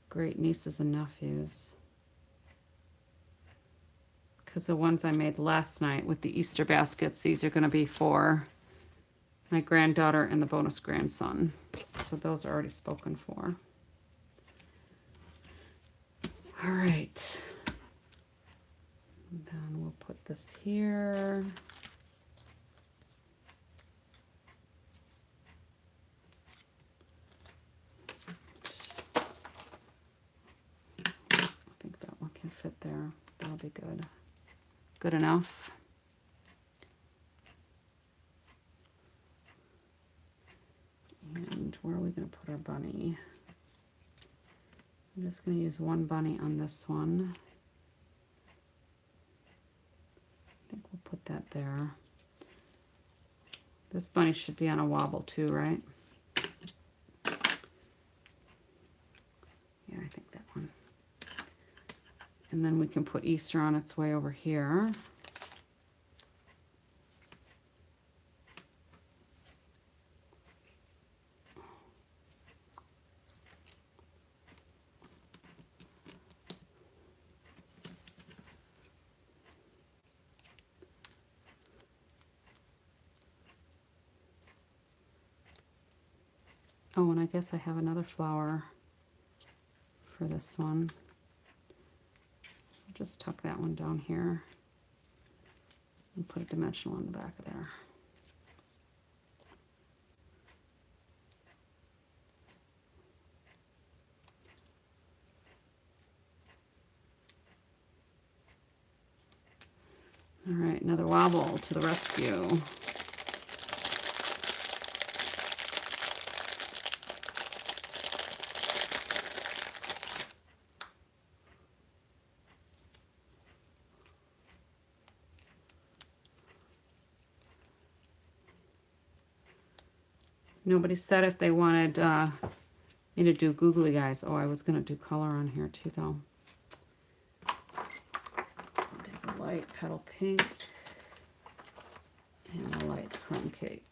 great nieces and nephews. Because the ones I made last night with the Easter baskets, these are going to be for my granddaughter and the bonus grandson. So those are already spoken for. All right. And then we'll put this here. I think that one can fit there. That'll be good. Good enough. And where are we going to put our bunny? I'm just going to use one bunny on this one. I think we'll put that there. This bunny should be on a wobble too, right? Yeah, I think that one. And then we can put Easter on its way over here. Oh, and I guess I have another flower for this one. just tuck that one down here and put a dimensional in the back of there. All right, another wobble to the rescue. Nobody said if they wanted me to do googly eyes. Oh, I was going to do color on here too, though. I'll take a light petal pink and a light crumb cake.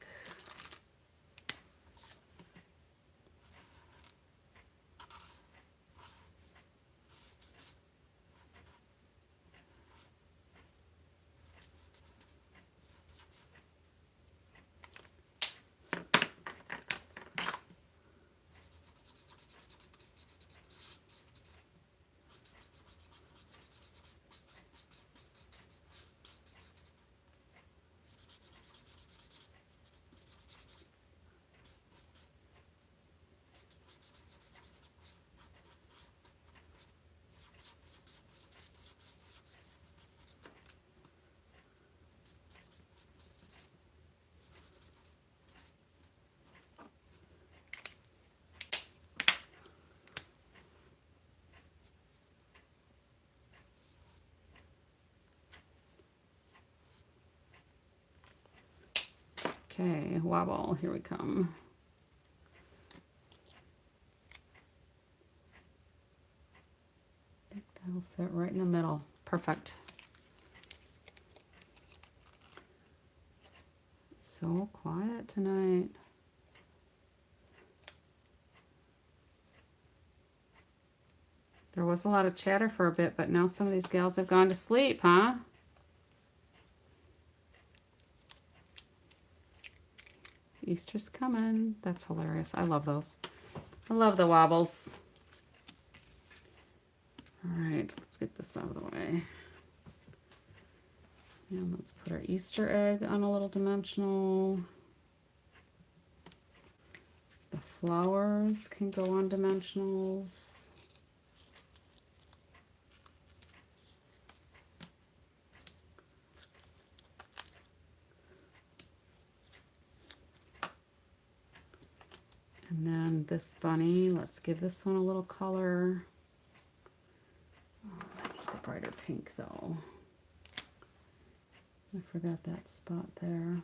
Okay, wobble, here we come. I think that'll fit right in the middle. Perfect. It's so quiet tonight. There was a lot of chatter for a bit, but now some of these gals have gone to sleep, huh? Easter's coming. That's hilarious. I love those. I love the wobbles. All right, let's get this out of the way. And let's put our Easter egg on a little dimensional. The flowers can go on dimensionals. And then this bunny, let's give this one a little color. Oh, I need the brighter pink though. I forgot that spot there.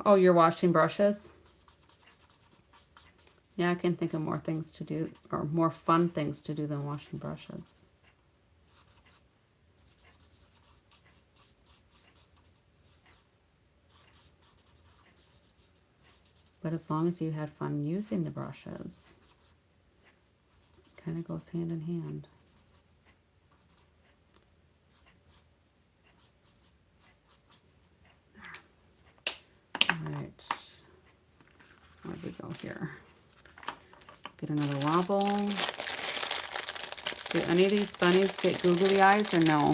Oh, you're washing brushes? Yeah, I can think of more things to do, or more fun things to do than washing brushes. But as long as you had fun using the brushes, it kind of goes hand in hand. All right, where'd we go here? Get another wobble. Do any of these bunnies get googly eyes or no?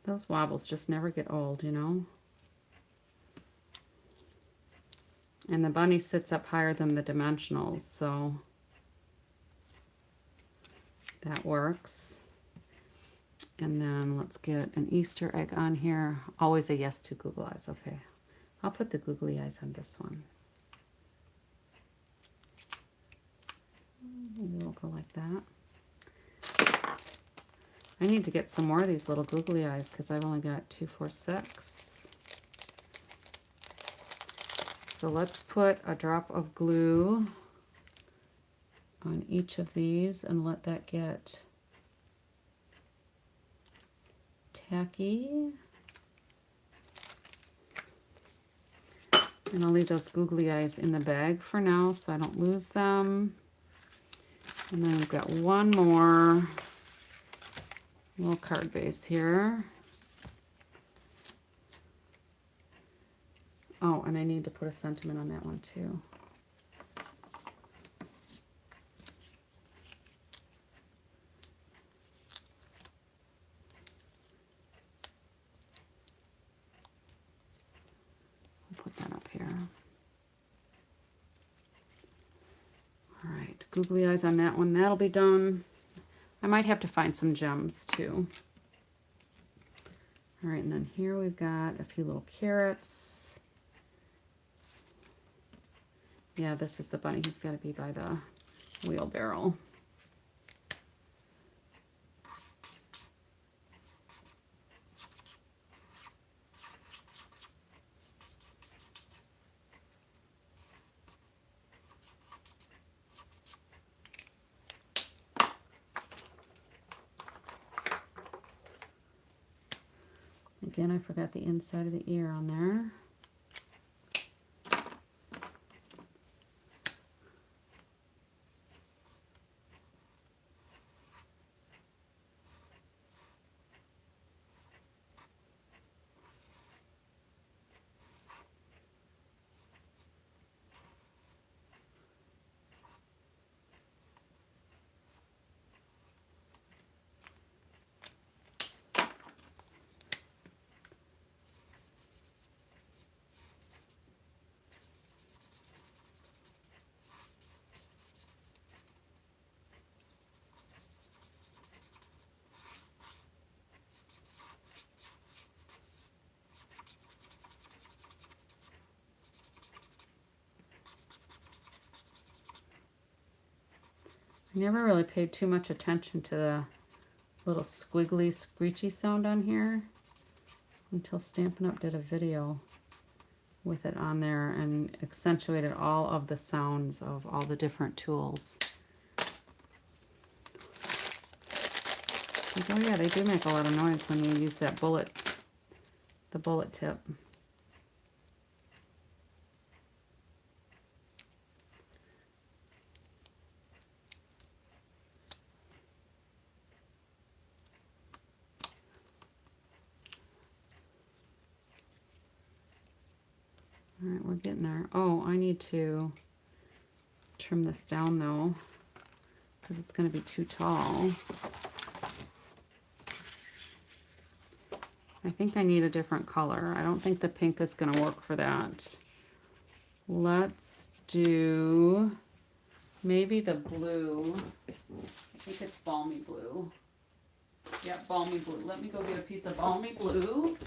Those wobbles just never get old, you know? And the bunny sits up higher than the dimensionals, so that works. And then let's get an Easter egg on here. Always a yes to Google Eyes. Okay, I'll put the googly eyes on this one. Maybe we'll go like that. I need to get some more of these little googly eyes because I've only got 2, 4, 6. So let's put a drop of glue on each of these and let that get tacky. And I'll leave those googly eyes in the bag for now so I don't lose them. And then we've got one more little card base here. Oh, and I need to put a sentiment on that one too. I'll put that up here. All right, googly eyes on that one. That'll be done. I might have to find some gems too. All right, and then here we've got a few little carrots. Yeah, this is the bunny. He's got to be by the wheelbarrow. Again, I forgot the inside of the ear on there. I never really paid too much attention to the little squiggly, screechy sound on here until Stampin' Up! Did a video with it on there and accentuated all of the sounds of all the different tools. Like, oh yeah, they do make a lot of noise when you use that bullet, the bullet tip. All right, we're getting there. Oh, I need to trim this down though, because it's going to be too tall. I think I need a different color. I don't think the pink is going to work for that. Let's do maybe the blue. I think it's balmy blue. Yep, balmy blue. Let me go get a piece of balmy blue.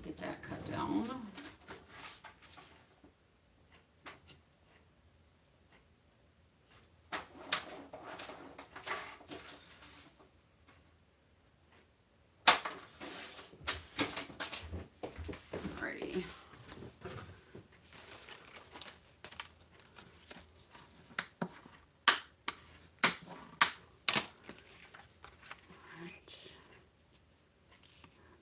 Get that cut down. Alrighty.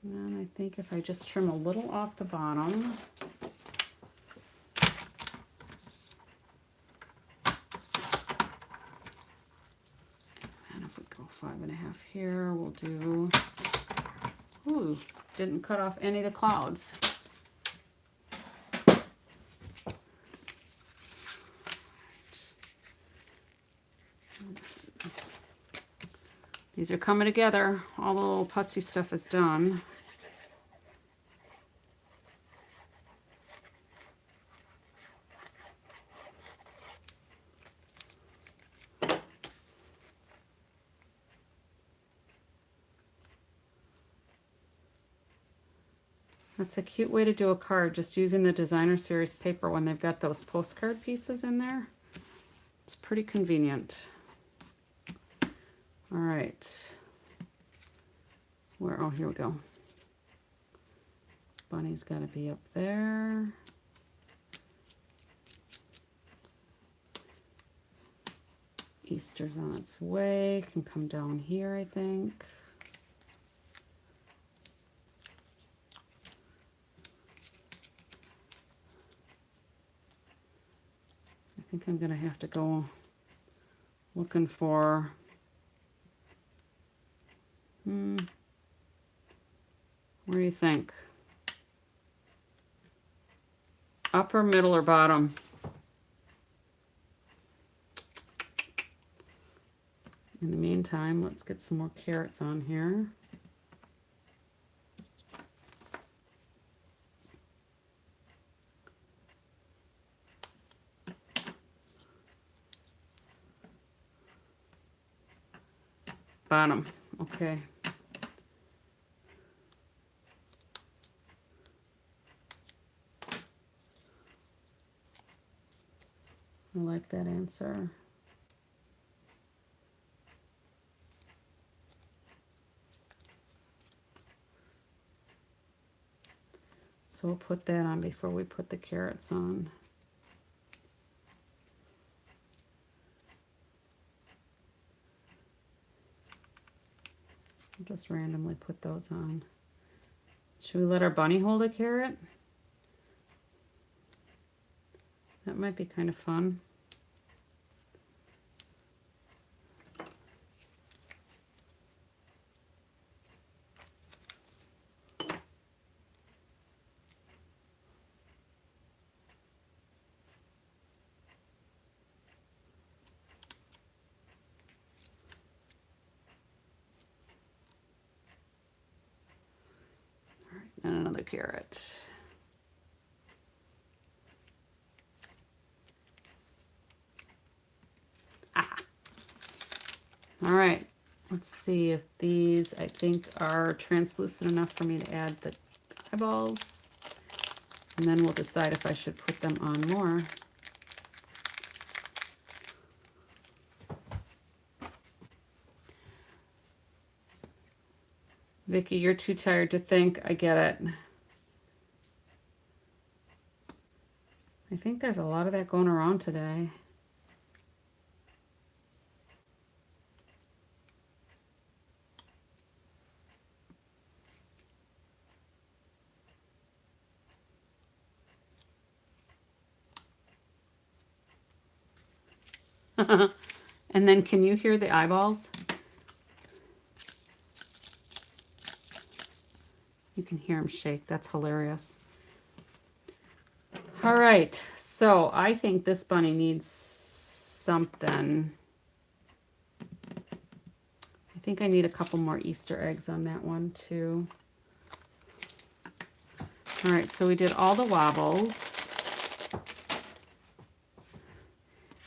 And then I think if I just trim a little off the bottom. And if we go 5.5 here, we'll do, ooh, didn't cut off any of the clouds. These are coming together. All the little putsy stuff is done. That's a cute way to do a card, just using the Designer Series paper when they've got those postcard pieces in there. It's pretty convenient. All right. Where, oh, here we go. Bunny's got to be up there. Easter's on its way. Can come down here, I think. I think I'm going to have to go looking for... What do you think? Upper, middle, or bottom? In the meantime, let's get some more carrots on here. Bottom, okay. I like that answer. So we'll put that on before we put the carrots on. I'll just randomly put those on. Should we let our bunny hold a carrot? That might be kind of fun. And another carrot. Aha. All right, let's see if these, I think, are translucent enough for me to add the eyeballs. And then we'll decide if I should put them on more. Vicky, you're too tired to think. I get it. I think there's a lot of that going around today. And then can you hear the eyeballs? You can hear them shake. That's hilarious. All right, so I think this bunny needs something. I think I need a couple more Easter eggs on that one too. All right, so we did all the wobbles.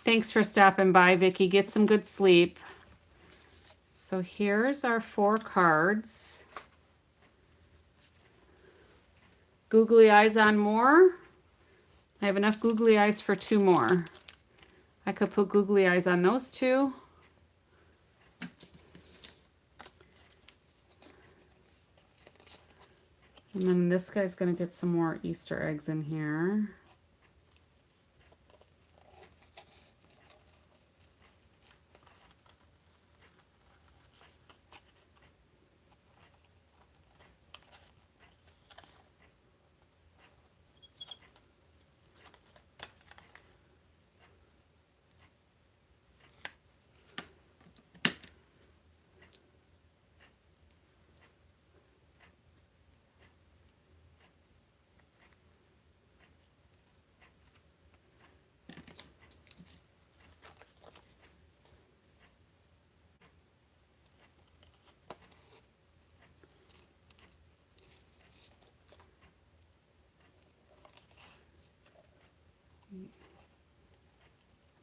Thanks for stopping by, Vicki. Get some good sleep. So here's our 4 cards. Googly eyes on more. I have enough googly eyes for 2 more. I could put googly eyes on those 2. And then this guy's going to get some more Easter eggs in here.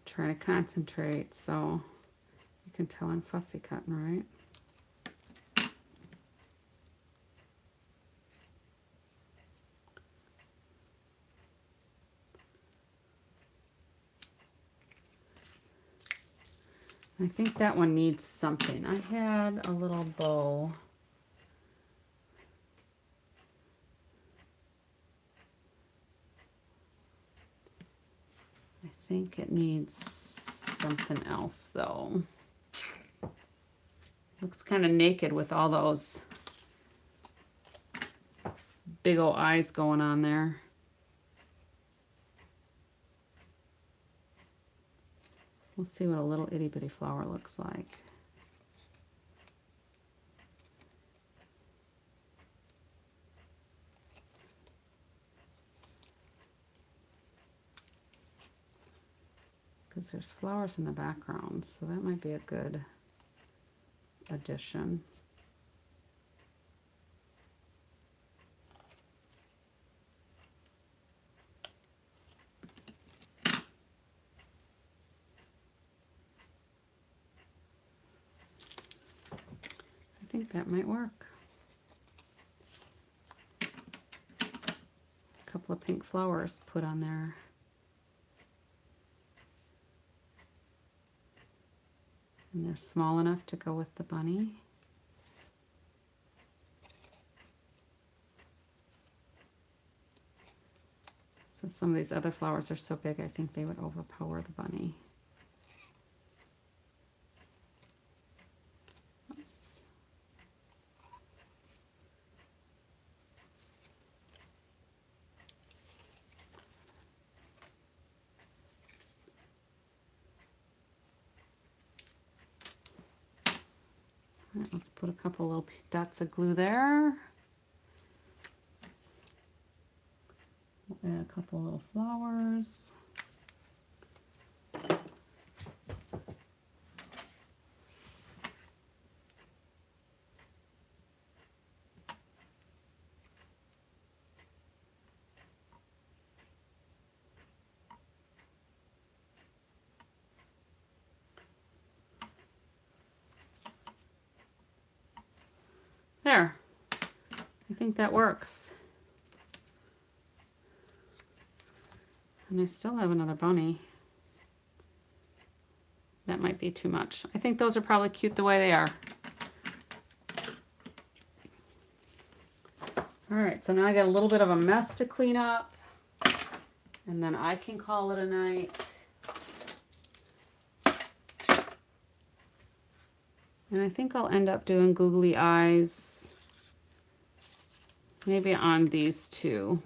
Trying to concentrate, so you can tell I'm fussy cutting, right? I think that one needs something. I had a little bow. I think it needs something else though. Looks kind of naked with all those big old eyes going on there. We'll see what a little itty bitty flower looks like. Because there's flowers in the background, so that might be a good addition. I think that might work. A couple of pink flowers put on there. And they're small enough to go with the bunny. So some of these other flowers are so big, I think they would overpower the bunny. Oops. All right, let's put a couple little dots of glue there. We'll add a couple little flowers. There. I think that works. And I still have another bunny. That might be too much. I think those are probably cute the way they are. All right, so now I got a little bit of a mess to clean up, and then I can call it a night. And I think I'll end up doing googly eyes, maybe on these two.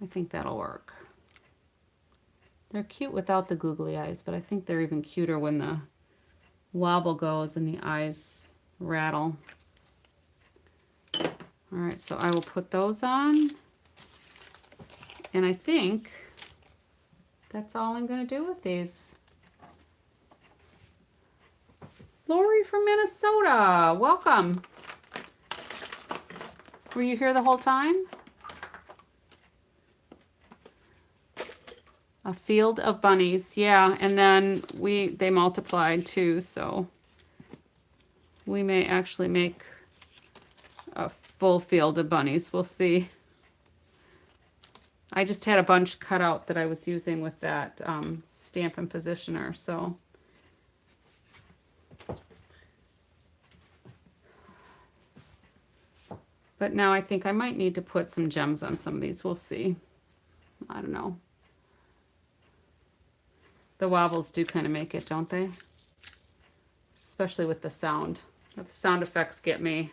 I think that'll work. They're cute without the googly eyes, but I think they're even cuter when the wobble goes and the eyes rattle. All right, so I will put those on. And I think that's all I'm going to do with these. Lori from Minnesota, welcome. Were you here the whole time? A field of bunnies, yeah, and then they multiplied too, so we may actually make a full field of bunnies. We'll see. I just had a bunch cut out that I was using with that Stampin' Positioner, so. But now I think I might need to put some gems on some of these. We'll see. I don't know. The wobbles do kind of make it, don't they? Especially with the sound. The sound effects get me.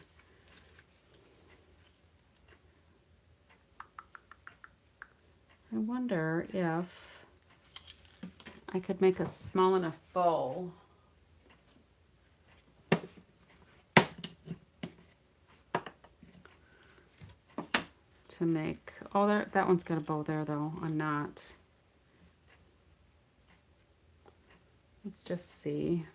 I wonder if I could make a small enough bow to make, oh, there, that one's got a bow there though. I'm not. Let's just see.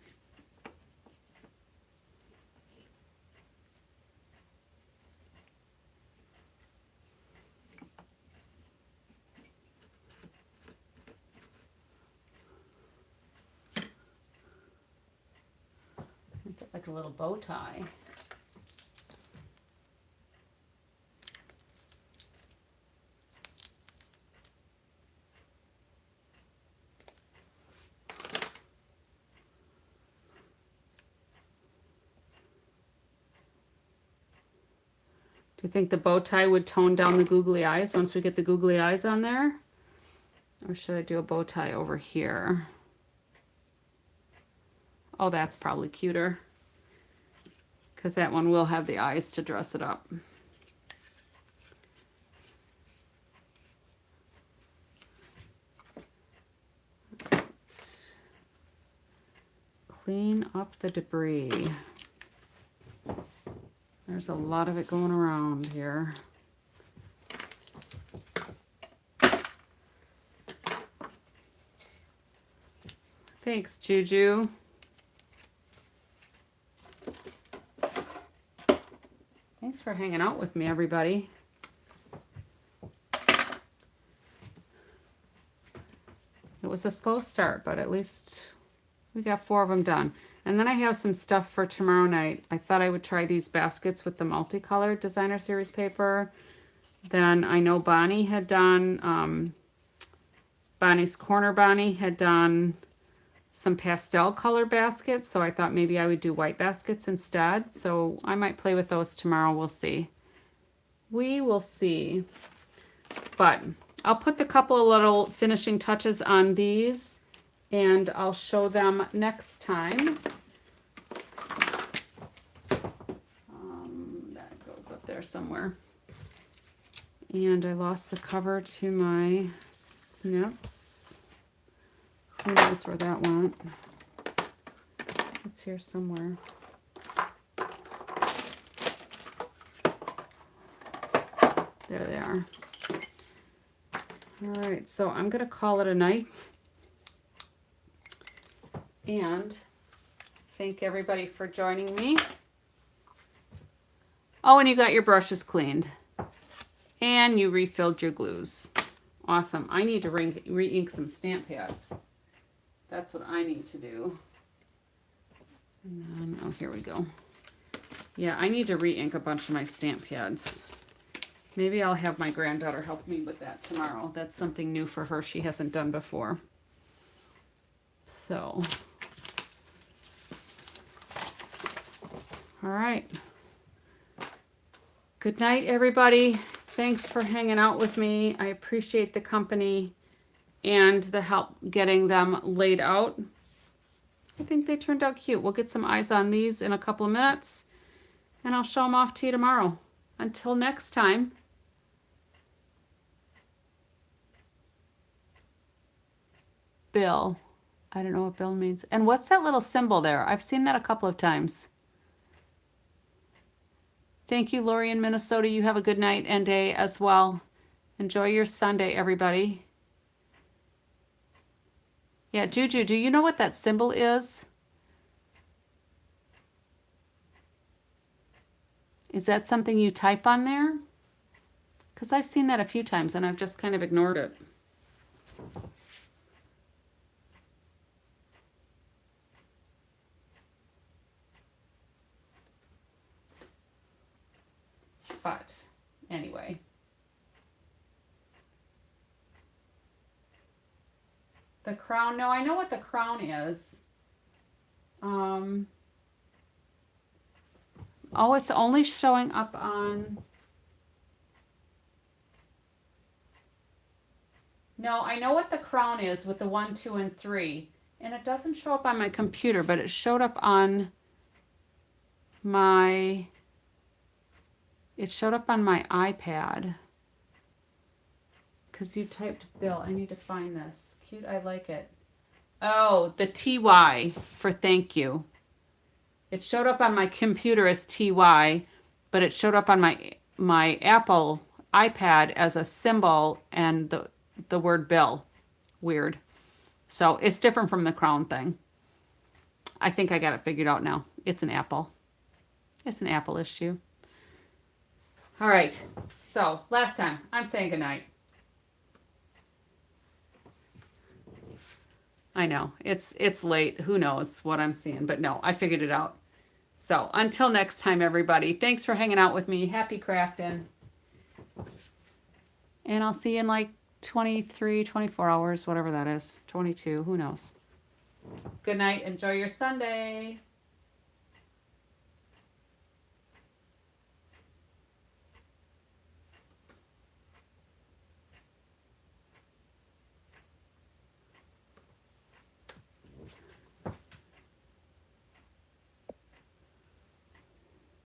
like a little bow tie. Do you think the bow tie would tone down the googly eyes once we get the googly eyes on there? Or should I do a bow tie over here? Oh, that's probably cuter, because that one will have the eyes to dress it up. Clean up the debris. There's a lot of it going around here. Thanks, Juju. Thanks for hanging out with me, everybody. It was a slow start, but at least we got 4 of them done. And then I have some stuff for tomorrow night. I thought I would try these baskets with the multicolored designer series paper. Then I know Bonnie had done, Bonnie's Corner Bonnie had done some pastel color baskets, so I thought maybe I would do white baskets instead. So I might play with those tomorrow. We'll see. We will see. But I'll put the couple of little finishing touches on these, and I'll show them next time. That goes up there somewhere. And I lost the cover to my snips. Who knows where that went? It's here somewhere. There they are. All right, so I'm going to call it a night. And thank everybody for joining me. Oh, and you got your brushes cleaned. And you refilled your glues. Awesome. I need to re-ink some stamp pads. That's what I need to do. And then, oh, here we go. Yeah, I need to re-ink a bunch of my stamp pads. Maybe I'll have my granddaughter help me with that tomorrow. That's something new for her she hasn't done before. So, all right. Good night, everybody. Thanks for hanging out with me. I appreciate the company and the help getting them laid out. I think they turned out cute. We'll get some eyes on these in a couple of minutes, and I'll show them off to you tomorrow. Until next time. Bill. I don't know what Bill means. And what's that little symbol there? I've seen that a couple of times. Thank you, Lori in Minnesota. You have a good night and day as well. Enjoy your Sunday, everybody. Yeah, Juju, do you know what that symbol is? Is that something you type on there? Because I've seen that a few times and I've just kind of ignored it. But anyway. The crown, no, I know what the crown is. Oh, it's only showing up on... No, I know what the crown is with the 1, 2, and 3. And it doesn't show up on my computer, but it showed up on my... It showed up on my iPad. Because you typed Bill. I need to find this. Cute, I like it. Oh, the TY for thank you. It showed up on my computer as TY, but it showed up on my Apple iPad as a symbol and the word Bill. Weird. So it's different from the crown thing. I think I got it figured out now. It's an apple. It's an apple issue. All right. So last time, I'm saying goodnight. I know it's late. Who knows what I'm seeing, but no, I figured it out. So until next time, everybody, thanks for hanging out with me. Happy crafting. And I'll see you in like 23, 24 hours, whatever that is. 22, who knows. Good night. Enjoy your Sunday.